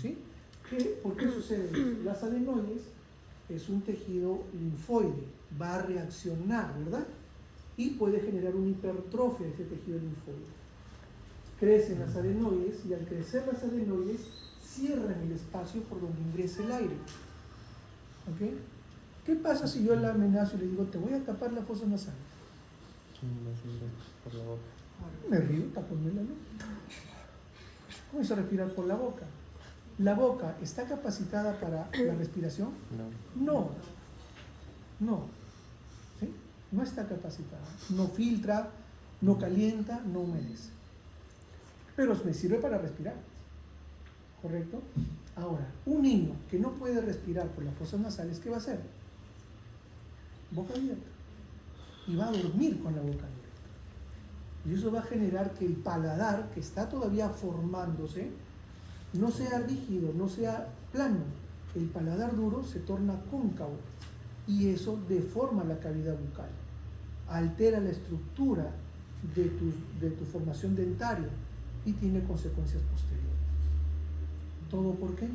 ¿Sí? ¿Por qué sucede eso? Las adenoides es un tejido linfoide, va a reaccionar, ¿verdad? Y puede generar una hipertrofia de ese tejido linfoide. Crecen las adenoides y al crecer las adenoides cierran el espacio por donde ingresa el aire. ¿Ok? ¿Qué pasa si yo la amenazo y le digo, te voy a tapar la fosa nasal? Por la boca. Me río, tapónmela, ¿no? Comienzo a respirar por la boca. ¿La boca está capacitada para la respiración? No. No. ¿Sí? No está capacitada. No filtra, no calienta, no humedece. Pero me sirve para respirar. ¿Correcto? Ahora, un niño que no puede respirar por las fosas nasales, ¿qué va a hacer? Boca abierta. Y va a dormir con la boca abierta. Y eso va a generar que el paladar, que está todavía formándose, no sea rígido, no sea plano. El paladar duro se torna cóncavo y eso deforma la cavidad bucal, altera la estructura de tu formación dentaria y tiene consecuencias posteriores. ¿Todo por qué?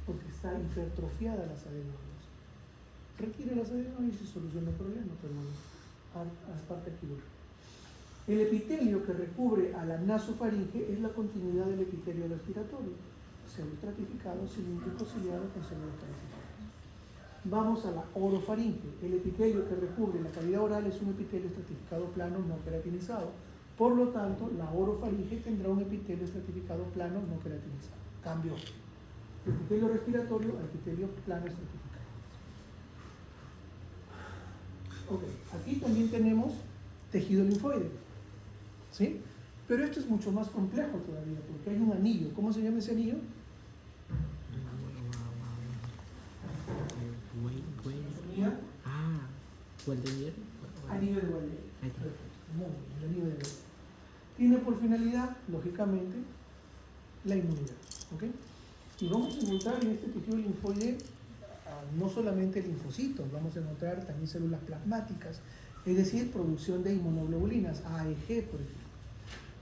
Porque está hipertrofiada las adenoides. Retire las adenoides y soluciona el problema, pero haz parte quirúrgica. El epitelio que recubre a la nasofaringe es la continuidad del epitelio respiratorio, senoestratificado, cilíndrico ciliado con células caliciformes. Vamos a la orofaringe. El epitelio que recubre la cavidad oral es un epitelio estratificado plano no queratinizado. Por lo tanto, la orofaringe tendrá un epitelio estratificado plano no queratinizado. Cambio. Epitelio respiratorio a epitelio plano estratificado. Ok, aquí también tenemos tejido linfoide, ¿sí? Pero esto es mucho más complejo todavía, porque hay un anillo. ¿Cómo se llama ese anillo? ¿Waldeyer? Anillo de Waldeyer. Perfecto. Muy bien, el anillo de Waldeyer. Tiene por finalidad, lógicamente, la inmunidad. ¿Ok? Y vamos a encontrar en este tejido linfoide no solamente linfocitos, vamos a encontrar también células plasmáticas, es decir, producción de inmunoglobulinas, AEG, por ejemplo.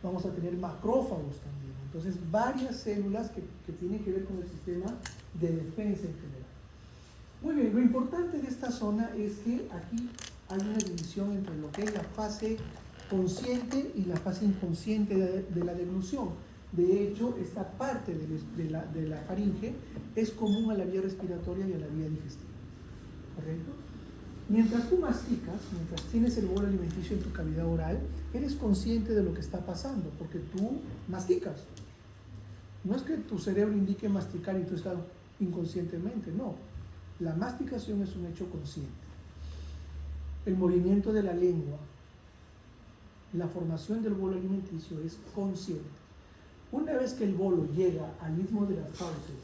Vamos a tener macrófagos también. Entonces, varias células que tienen que ver con el sistema de defensa en general. Muy bien, lo importante de esta zona es que aquí hay una división entre lo que es la fase consciente y la fase inconsciente de la deglución. De hecho, esta parte de la faringe es común a la vía respiratoria y a la vía digestiva. ¿Correcto? Mientras tú masticas, mientras tienes el bolo alimenticio en tu cavidad oral, eres consciente de lo que está pasando, porque tú masticas. No es que tu cerebro indique masticar y tú estás inconscientemente, no. La masticación es un hecho consciente. El movimiento de la lengua, la formación del bolo alimenticio es consciente. Una vez que el bolo llega al istmo de las fauces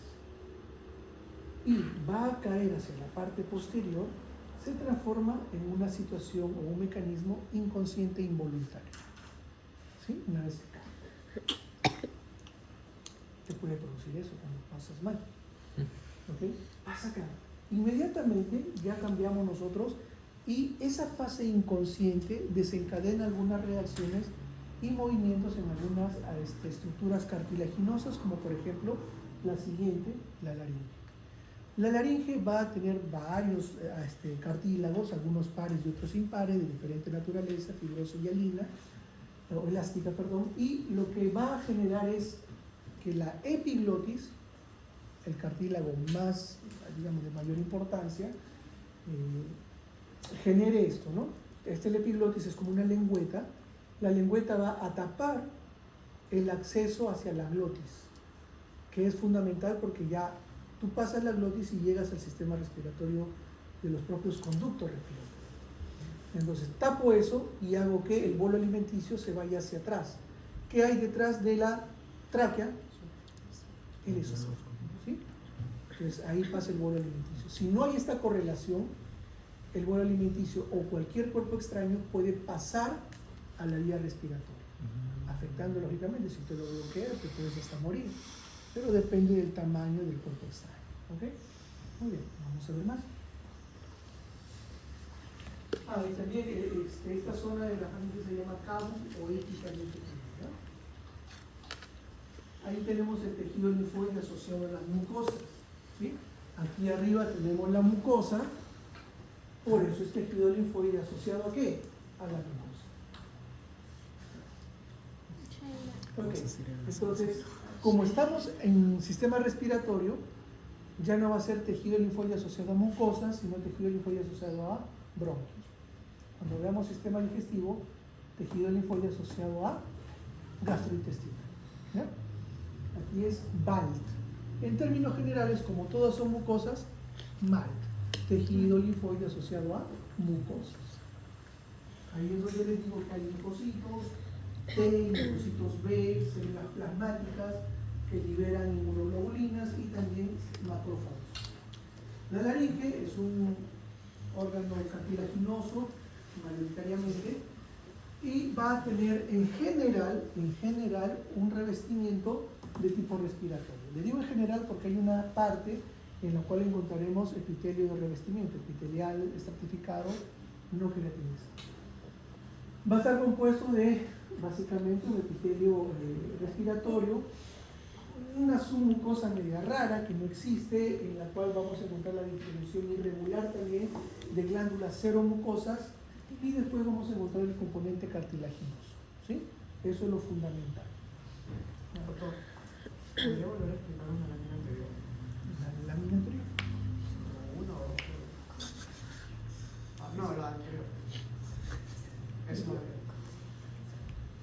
y va a caer hacia la parte posterior, se transforma en una situación o un mecanismo inconsciente e involuntario. ¿Sí? Una vez que cae. ¿Qué puede producir eso cuando pasas mal? ¿Ok? Pasa acá. Inmediatamente ya cambiamos nosotros y esa fase inconsciente desencadena algunas reacciones y movimientos en algunas estructuras cartilaginosas, como por ejemplo la siguiente, la laringe. La laringe va a tener varios cartílagos, algunos pares y otros impares, de diferente naturaleza, fibrosa y hialina, o elástica, perdón, y lo que va a generar es que la epiglotis, el cartílago más, digamos, de mayor importancia, genere esto, ¿no? El epiglotis es como una lengüeta. La lengüeta va a tapar el acceso hacia la glotis, que es fundamental porque ya tú pasas la glotis y llegas al sistema respiratorio de los propios conductos respiratorios. Entonces tapo eso y hago que el bolo alimenticio se vaya hacia atrás. ¿Qué hay detrás de la tráquea? El esófago, ¿sí? Entonces ahí pasa el bolo alimenticio. Si no hay esta correlación, el bolo alimenticio o cualquier cuerpo extraño puede pasar a la vía respiratoria, afectando lógicamente. Si te lo bloquea, te puedes hasta morir, pero depende del tamaño del cuerpo extraño. ¿Ok? Muy bien, vamos a ver más. Y también esta zona de la faringe se llama cabo o epifariente. Ahí tenemos el tejido linfoide asociado a las mucosas, ¿sí? Aquí arriba tenemos la mucosa, por eso es tejido linfoide asociado ¿a qué? A la mucosa. Okay. Entonces, como estamos en sistema respiratorio, ya no va a ser tejido linfoide asociado a mucosas, sino tejido linfoide asociado a bronquios. Cuando veamos sistema digestivo, tejido linfoide asociado a gastrointestinal. ¿Ya? Aquí es BALT. En términos generales, como todas son mucosas, MALT. Tejido linfoide asociado a mucosas. Ahí es donde les digo que hay linfocitos T, linfocitos B, células plasmáticas que liberan inmunoglobulinas y también macrófagos. La laringe es un órgano cartilaginoso, mayoritariamente, y va a tener en general un revestimiento de tipo respiratorio. Le digo en general porque hay una parte en la cual encontraremos epitelio de revestimiento, epitelial, estratificado, no queratinizado. Va a estar compuesto de básicamente un epitelio respiratorio, una submucosa media rara que no existe, en la cual vamos a encontrar la distribución irregular también de glándulas seromucosas, y después vamos a encontrar el componente cartilaginoso, ¿sí? Eso es lo fundamental. Doctor, ¿podría volver a explicar una lámina anterior? ¿La lámina anterior? ¿Uno o dos? No, la anterior. Es una.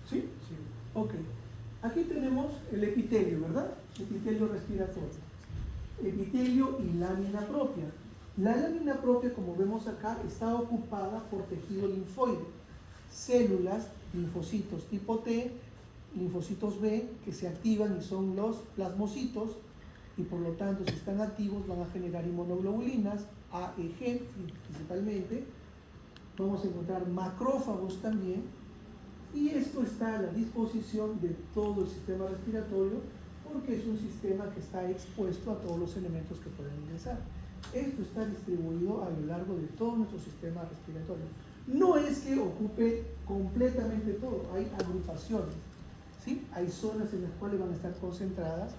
¿Sí? Sí. Ok. Aquí tenemos el epitelio, ¿verdad? Epitelio respiratorio. Epitelio y lámina propia. La lámina propia, como vemos acá, está ocupada por tejido linfoide. Células, linfocitos tipo T, linfocitos B, que se activan y son los plasmocitos, y por lo tanto, si están activos, van a generar inmunoglobulinas, A, E, G, principalmente. Vamos a encontrar macrófagos también, y esto está a la disposición de todo el sistema respiratorio, porque es un sistema que está expuesto a todos los elementos que pueden ingresar. Esto está distribuido a lo largo de todo nuestro sistema respiratorio. No es que ocupe completamente todo, hay agrupaciones, ¿sí? Hay zonas en las cuales van a estar concentradas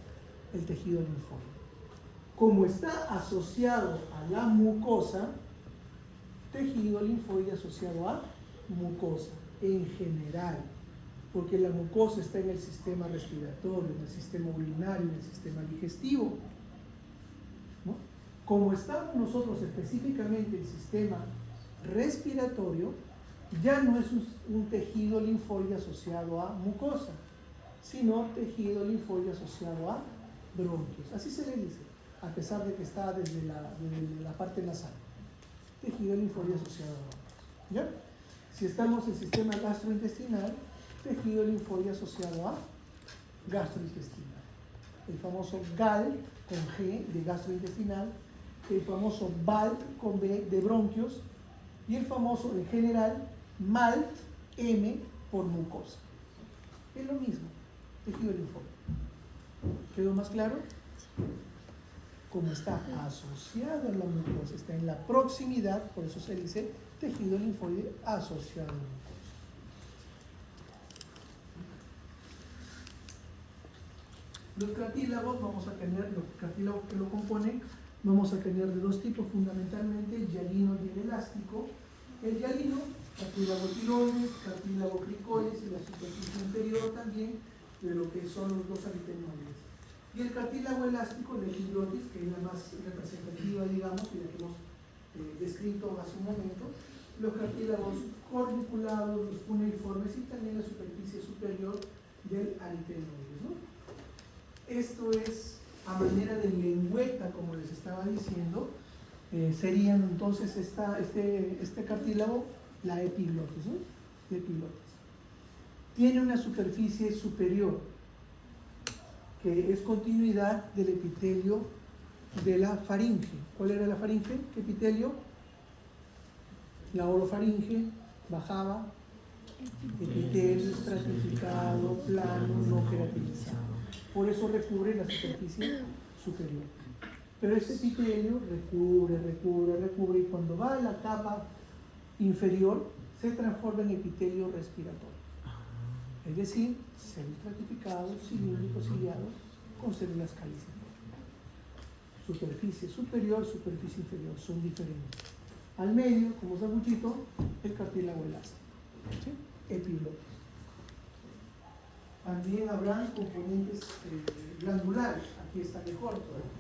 el tejido linfóide. Como está asociado a la mucosa, tejido linfoide asociado a mucosa en general, porque la mucosa está en el sistema respiratorio, en el sistema urinario, en el sistema digestivo, ¿no? Como estamos nosotros específicamente en el sistema respiratorio, ya no es un tejido linfoide asociado a mucosa, sino tejido linfoide asociado a bronquios. Así se le dice, a pesar de que está desde la parte nasal. Tejido linfoide asociado a bronquios. ¿Ya? Si estamos en el sistema gastrointestinal, tejido linfoide asociado a gastrointestinal. El famoso GAL con G de gastrointestinal, el famoso BALT con B de bronquios y el famoso en general MALT M por mucosa. Es lo mismo, tejido linfoide. ¿Quedó más claro? Como está asociado a la mucosa, está en la proximidad, por eso se dice tejido linfoide asociado a la mucosa. Los cartílagos, vamos a tener, los cartílagos que lo componen, vamos a tener de dos tipos fundamentalmente, el hialino y el elástico. El hialino, cartílago tiroides, cartílago cricoides y la superficie inferior también de lo que son los dos aritenoides. Y el cartílago elástico, la epiglotis, que es la más representativa, digamos, y la que hemos descrito hace un momento, los cartílagos corniculados, los cuneiformes y también la superficie superior del aritenoides, ¿no? Esto es a manera de lengüeta, como les estaba diciendo, serían entonces este cartílago, la epiglotis, ¿no? La epiglotis. Tiene una superficie superior, que es continuidad del epitelio de la faringe. ¿Cuál era la faringe? ¿Qué epitelio? La orofaringe, bajaba, epitelio estratificado, plano, no queratinizado. Por eso recubre la superficie superior. Pero este epitelio recubre, y cuando va a la capa inferior se transforma en epitelio respiratorio. Es decir, semi-estratificados, cilíndricos, ciliados, con células caliciformes. Superficie superior, superficie inferior, son diferentes. Al medio, como sanguchito, el cartílago elástico, ¿sí? Epiglotis. También habrán componentes glandulares, aquí está mejor todavía.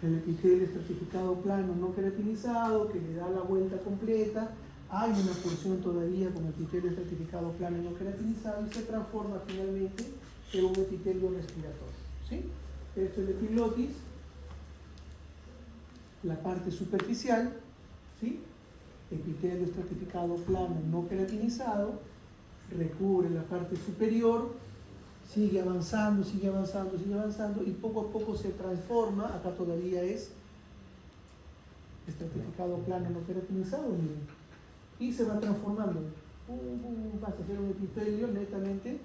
El epitelio estratificado plano no queratinizado, que le da la vuelta completa. Hay una porción todavía con epitelio estratificado plano no queratinizado y se transforma finalmente en un epitelio respiratorio, ¿sí? Esto es el epiglotis, la parte superficial, ¿sí? Epitelio estratificado plano no queratinizado, recubre la parte superior, sigue avanzando y poco a poco se transforma, acá todavía es estratificado plano no queratinizado, miren, y se va transformando, pasa a ser un epitelio netamente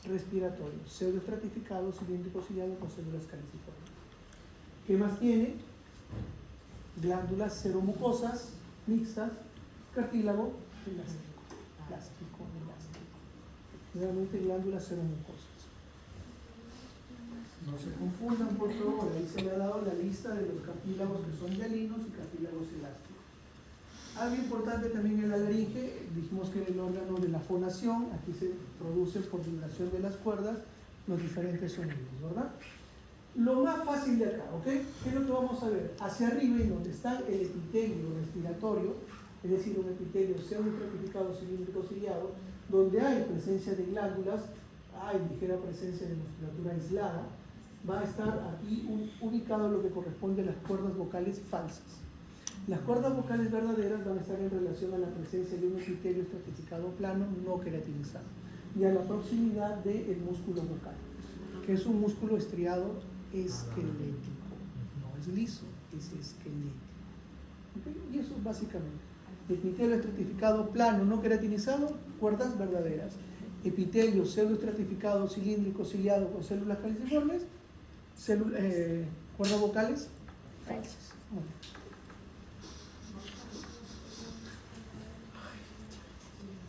respiratorio, pseudoestratificado, cilíndrico, ciliado con células caliciformes. ¿Qué más tiene? Glándulas seromucosas mixtas, cartílago elástico, elástico. Nuevamente glándulas seromucosas. No se confundan, por favor, ahí se le ha dado la lista de los cartílagos que son hialinos y cartílagos elásticos. Algo importante también en la laringe, dijimos que era el órgano de la fonación, aquí se produce por vibración de las cuerdas los diferentes sonidos, ¿verdad? Lo más fácil de acá, ¿ok? ¿Qué es lo que vamos a ver? Hacia arriba, en donde está el epitelio respiratorio, es decir, un epitelio pseudoestratificado, cilíndrico, ciliado, donde hay presencia de glándulas, hay ligera presencia de musculatura aislada, va a estar aquí ubicado lo que corresponde a las cuerdas vocales falsas. Las cuerdas vocales verdaderas van a estar en relación a la presencia de un epitelio estratificado plano no queratinizado y a la proximidad del músculo vocal, que es un músculo estriado esquelético, no es liso, es esquelético. ¿Okay? Y eso es básicamente. Epitelio estratificado plano no queratinizado, cuerdas verdaderas. Epitelio pseudoestratificado cilíndrico ciliado con células caliciformes, cuerdas vocales falsas. Bueno.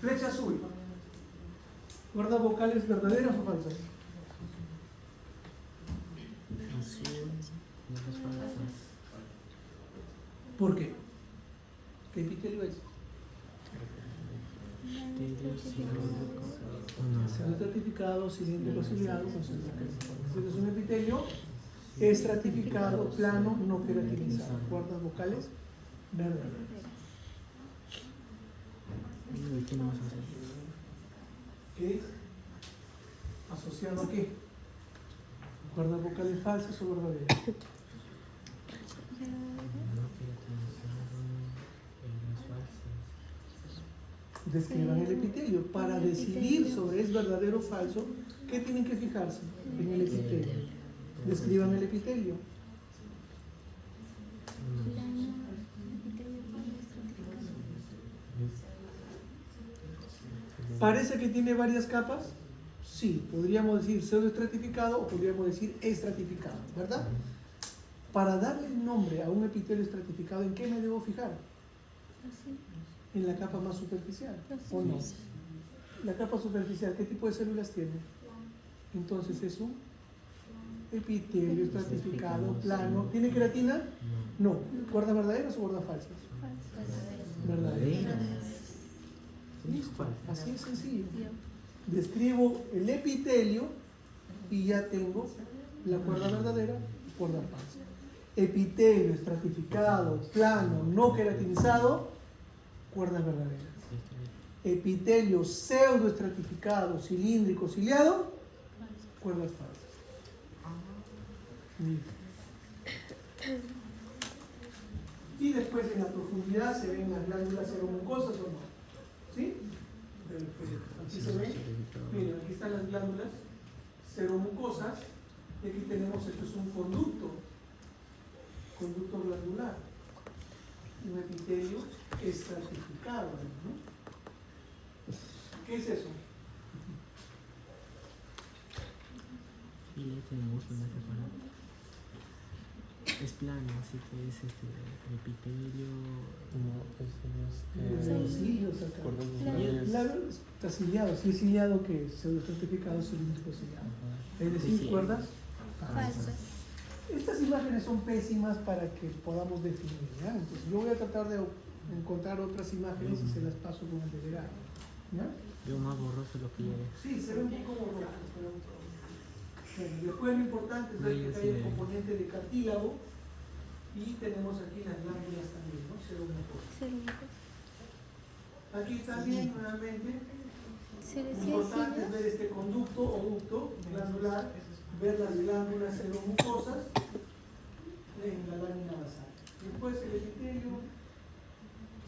Flecha azul. ¿Cuerdas vocales verdaderas o falsas? Azul. ¿Por qué? ¿Qué epitelio es? Epitelio cilíndrico. No. Pseudoestratificado, cilíndrico, ciliado, es un epitelio estratificado, plano, no queratinizado. Cuerdas vocales verdaderas. ¿Y qué no vas a hacer? ¿Qué es? ¿Asociado a qué? ¿Cuerdas vocales falsas o verdaderas? No queratinizado, las falsas. Describan el epitelio. Para decidir sobre es verdadero o falso, ¿qué tienen que fijarse? En el epitelio. Describan el epitelio. Plano, epitelio plano estratificado. ¿Parece que tiene varias capas? Sí, podríamos decir pseudoestratificado o podríamos decir estratificado, ¿verdad? Para darle nombre a un epitelio estratificado, ¿en qué me debo fijar? Así. En la capa más superficial, ¿o no? La capa superficial, ¿qué tipo de células tiene? Entonces es un epitelio estratificado, plano. ¿Tiene queratina? No. ¿Cuerdas verdaderas o cuerdas falsas? Verdaderas. Listo, así es sencillo. Describo el epitelio y ya tengo la cuerda verdadera y cuerda falsa. Epitelio estratificado, plano, no queratinizado, cuerdas verdaderas. Epitelio pseudoestratificado, cilíndrico, ciliado, cuerdas falsas. Y después en la profundidad se ven las glándulas seromucosas o no. ¿Sí? Perfecto. Aquí se ven. Miren, aquí están las glándulas seromucosas y aquí tenemos, esto es un conducto glandular, un epitelio estratificado, ¿no? ¿Qué es eso? Filete de gusto me separado. Es plano, así que es epitelio. Los cilios acá. cuerdas Claro. vocales. Claro, está ciliado. Si es ciliado, ¿qué es? Pseudoestratificado, cilíndrico, ciliado. Es decir, Sí. cuerdas Falsas. Estas imágenes son pésimas para que podamos definir, ¿ya? Entonces yo voy a tratar de encontrar otras imágenes y se las paso con el delegado, ¿ya? Veo más borroso lo que yo veo. Sí, se ve un poco borroso, pero... Bueno, después lo importante es ver que hay el componente de cartílago y tenemos aquí las glándulas también, ¿no? Seromucosas. Aquí también, nuevamente, lo importante es ver este conducto o ducto glandular, ver las glándulas seromucosas en la lámina basal. Después el epitelio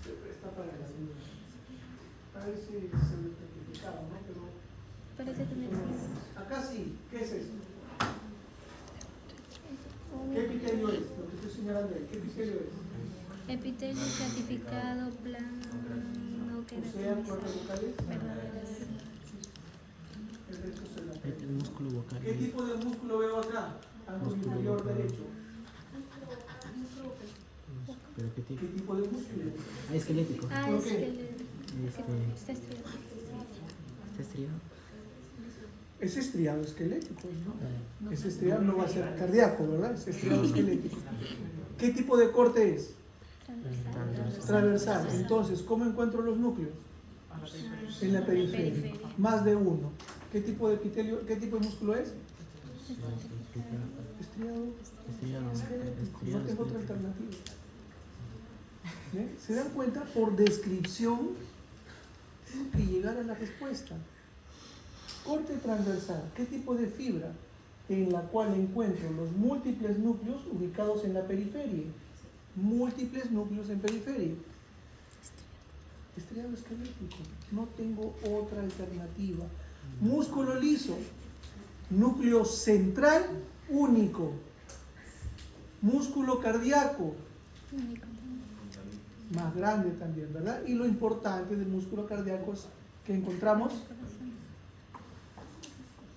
se presta para las glándulas. Parece certificado, ¿no? Pero Parece tener acá sí, ¿qué es esto? ¿Qué epitelio es? Lo que estoy señalando ahí, ¿qué epitelio es? epitelio estratificado, plano, no O sea, queratinizado. cuerdas vocales Verdaderas. el resto se la El músculo vocal. ¿Qué tipo de músculo veo acá? Ángulo inferior derecho. ¿Pero qué ¿Qué tipo? tipo de músculo? Ah, esquelético. Ah, ¿Por es qué? que Este, está estudiado. ¿está estriado? Es estriado esquelético, ¿no? Es estriado, no va a ser cardíaco, ¿verdad? Es estriado esquelético. ¿Qué tipo de corte es? Transversal. Entonces, ¿cómo encuentro los núcleos? En la periferia. Más de uno. ¿Qué tipo de epitelio, qué tipo de músculo es? Estriado Estriado. esquelético. No tengo otra alternativa. ¿Bien? ¿Se dan cuenta? Por descripción, tengo que llegar a la respuesta. Corte transversal. ¿Qué tipo de fibra? En la cual encuentro los múltiples núcleos ubicados en la periferia. Múltiples núcleos en periferia. Estriado esquelético. No tengo otra alternativa. Músculo liso. Núcleo central único. Músculo cardíaco. Más grande también, ¿verdad? Y lo importante del músculo cardíaco es que encontramos,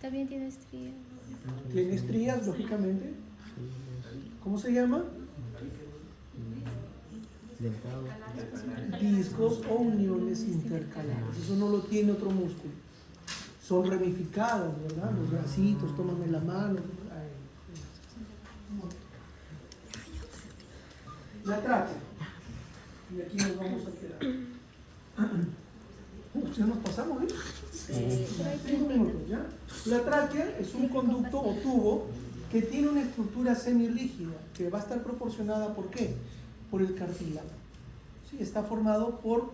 También tiene estrías. tiene estrías, lógicamente. ¿Cómo se llama? Delgado. Discos o uniones intercalares. Eso no lo tiene otro músculo. Son ramificadas, ¿verdad? Los bracitos, tómame la mano. La tráquea. Y aquí nos vamos a quedar. Ya nos pasamos, ¿eh? Pero hay 5 minutos, ¿ya? La tráquea es un conducto o tubo que tiene una estructura semirrígida que va a estar proporcionada, ¿por qué? Por el cartílago. Sí, está formado por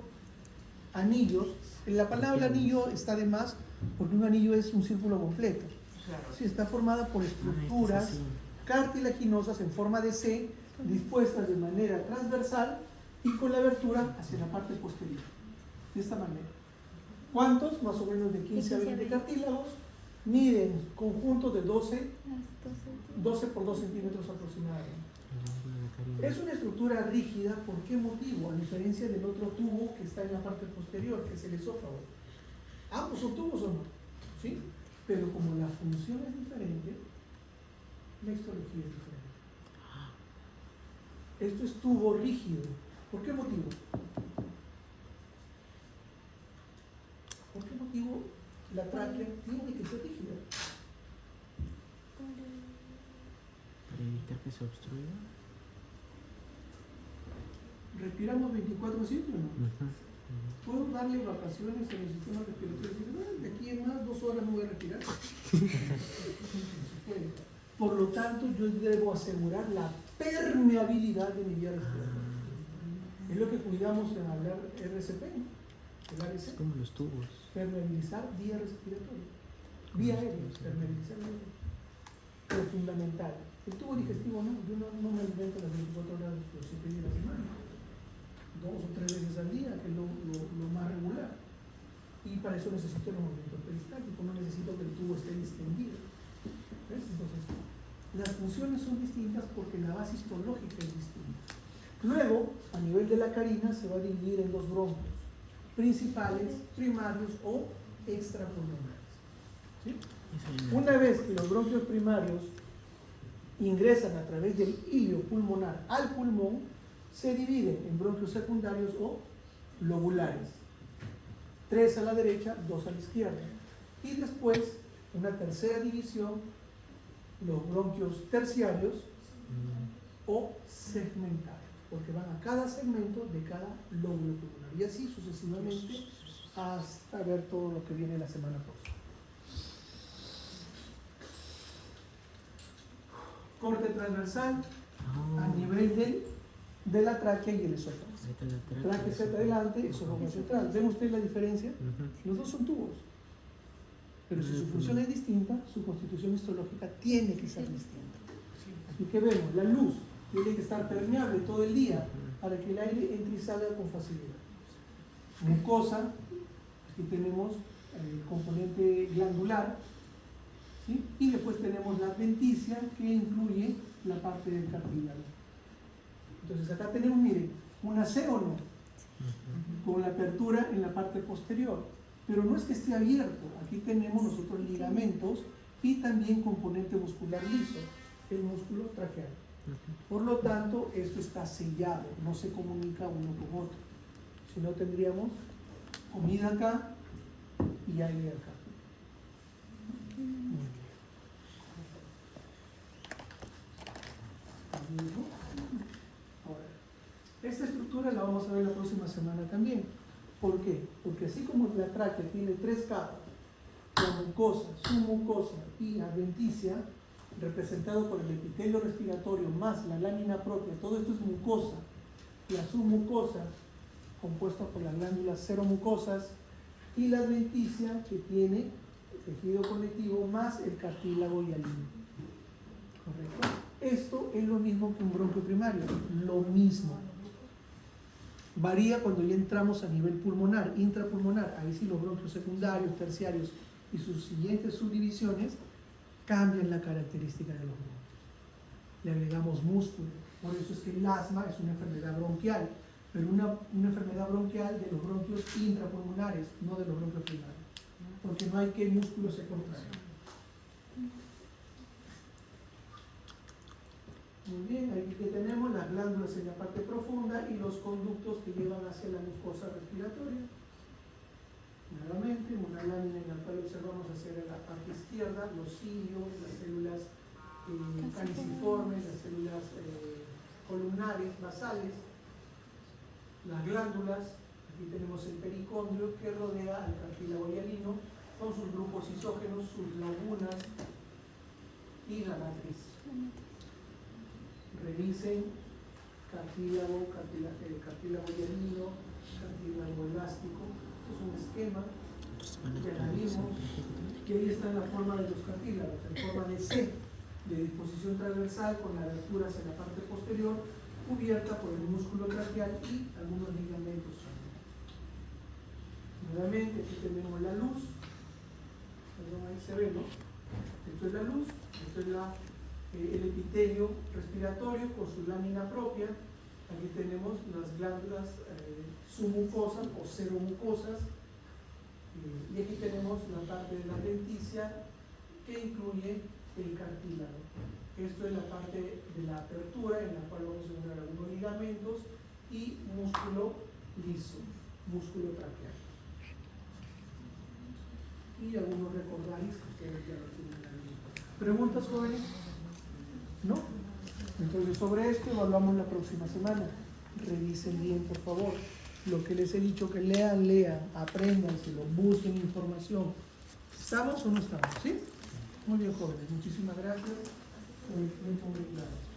anillos. La palabra anillo está de más porque un anillo es un círculo completo. Claro. Sí, está formada por estructuras cartilaginosas en forma de C, dispuestas de manera transversal y con la abertura hacia la parte posterior. De esta manera. ¿Cuántos? Más o menos de 15 a 20 cartílagos. Miden conjuntos de 12 por 2 centímetros aproximadamente. Es una estructura rígida, ¿por qué motivo? A diferencia del otro tubo que está en la parte posterior, que es el esófago. Ambos son tubos o no, ¿sí? Pero como la función es diferente, la histología es diferente. Esto es tubo rígido. ¿Por qué motivo? ¿Por qué motivo la tráquea tiene que ser rígida? Para evitar que se obstruya. ¿Respiramos 24/7 o no? ¿Puedo darle vacaciones en el sistema respiratorio y decir, bueno, de aquí en más 2 horas no voy a respirar? Por lo tanto, yo debo asegurar la permeabilidad de mi vía respiratoria. Es lo que cuidamos en hablar RCP, ¿no? El ARC. Es como los tubos. Permeabilizar vía respiratoria. Vía aérea, permeabilizar vía aérea. Pero fundamental. El tubo digestivo no, yo no me alimento las 24 horas los 7 días de la semana. 2 o 3 veces al día, que es lo más regular. Y para eso necesito los movimientos peristálticos, no necesito que el tubo esté distendido. ¿Ves? Entonces, las funciones son distintas porque la base histológica es distinta. Luego, a nivel de la carina, se va a dividir en 2 bronquios, principales, primarios o extrapulmonares. ¿Sí? Una vez que los bronquios primarios ingresan a través del hillo pulmonar al pulmón, se dividen en bronquios secundarios o lobulares. 3 a la derecha, 2 a la izquierda. Y después, una tercera división, los bronquios terciarios o segmentarios, porque van a cada segmento de cada lóbulo pulmonar. Y así sucesivamente hasta ver todo lo que viene la semana próxima. Corte transversal a nivel de la tráquea y el esófago. Tráquea hacia adelante, esófago central. ¿Ven ustedes la diferencia? Los dos son tubos. Pero si su función es distinta, su constitución histológica tiene que ser distinta. Así que vemos, la luz tiene que estar permeable todo el día para que el aire entre y salga con facilidad. Mucosa, aquí tenemos el componente glandular, ¿sí? Y después tenemos la adventicia que incluye la parte del cartílago. Entonces acá tenemos, miren, una C o no, con la apertura en la parte posterior, pero no es que esté abierto. Aquí tenemos nosotros ligamentos y también componente muscular liso, el músculo traqueal. Por lo tanto, esto está sellado, no se comunica uno con otro. Si no, tendríamos comida acá y aire acá. Ahora, esta estructura la vamos a ver la próxima semana también. ¿Por qué? Porque así como la tráquea tiene 3 capas, la mucosa, submucosa y adventicia, representado por el epitelio respiratorio más la lámina propia, todo esto es mucosa. La submucosa, compuesta por las glándulas seromucosas, y la adventicia, que tiene tejido conectivo más el cartílago y alín. ¿Correcto? Esto es lo mismo que un bronquio primario, lo mismo. Varía cuando ya entramos a nivel pulmonar, intrapulmonar. Ahí sí los bronquios secundarios, terciarios y sus siguientes subdivisiones cambian la característica de los bronquios. Le agregamos músculo. Por eso es que el asma es una enfermedad bronquial, pero una enfermedad bronquial de los bronquios intrapulmonares, no de los bronquios primarios, porque no hay que el músculo se contraiga. Muy bien, aquí que tenemos las glándulas en la parte profunda y los conductos que llevan hacia la mucosa respiratoria. Nuevamente, una lámina en la cual observamos hacia la parte izquierda los cilios, las células caniciformes, las células columnares, basales. las glándulas, aquí tenemos el pericondrio que rodea al cartílago hialino con sus grupos isógenos, sus lagunas y la matriz. Revisen cartílago hialino, cartílago elástico. Esto es un esquema, ya lo vimos, y ahí está la forma de los cartílagos, en forma de C, de disposición transversal con aberturas en la parte posterior, cubierta por el músculo traqueal y algunos ligamentos también. Nuevamente aquí tenemos la luz, perdón, ahí se ve, ¿no? Esto es la luz, esto es el epitelio respiratorio con su lámina propia. Aquí tenemos las glándulas submucosas o seromucosas, y aquí tenemos la parte de la denticia que incluye el cartílago. Esto es la parte de la apertura en la cual vamos a encontrar algunos ligamentos y músculo liso, músculo traqueal. Y algunos recordáis que ustedes ya lo tienen en la lista. ¿Preguntas, jóvenes? ¿No? Entonces sobre esto evaluamos la próxima semana. Revisen bien, por favor. Lo que les he dicho, que lean, apréndanselo, busquen información. ¿Estamos o no estamos? ¿Sí? Muy bien, jóvenes. Muchísimas gracias. Muy claro.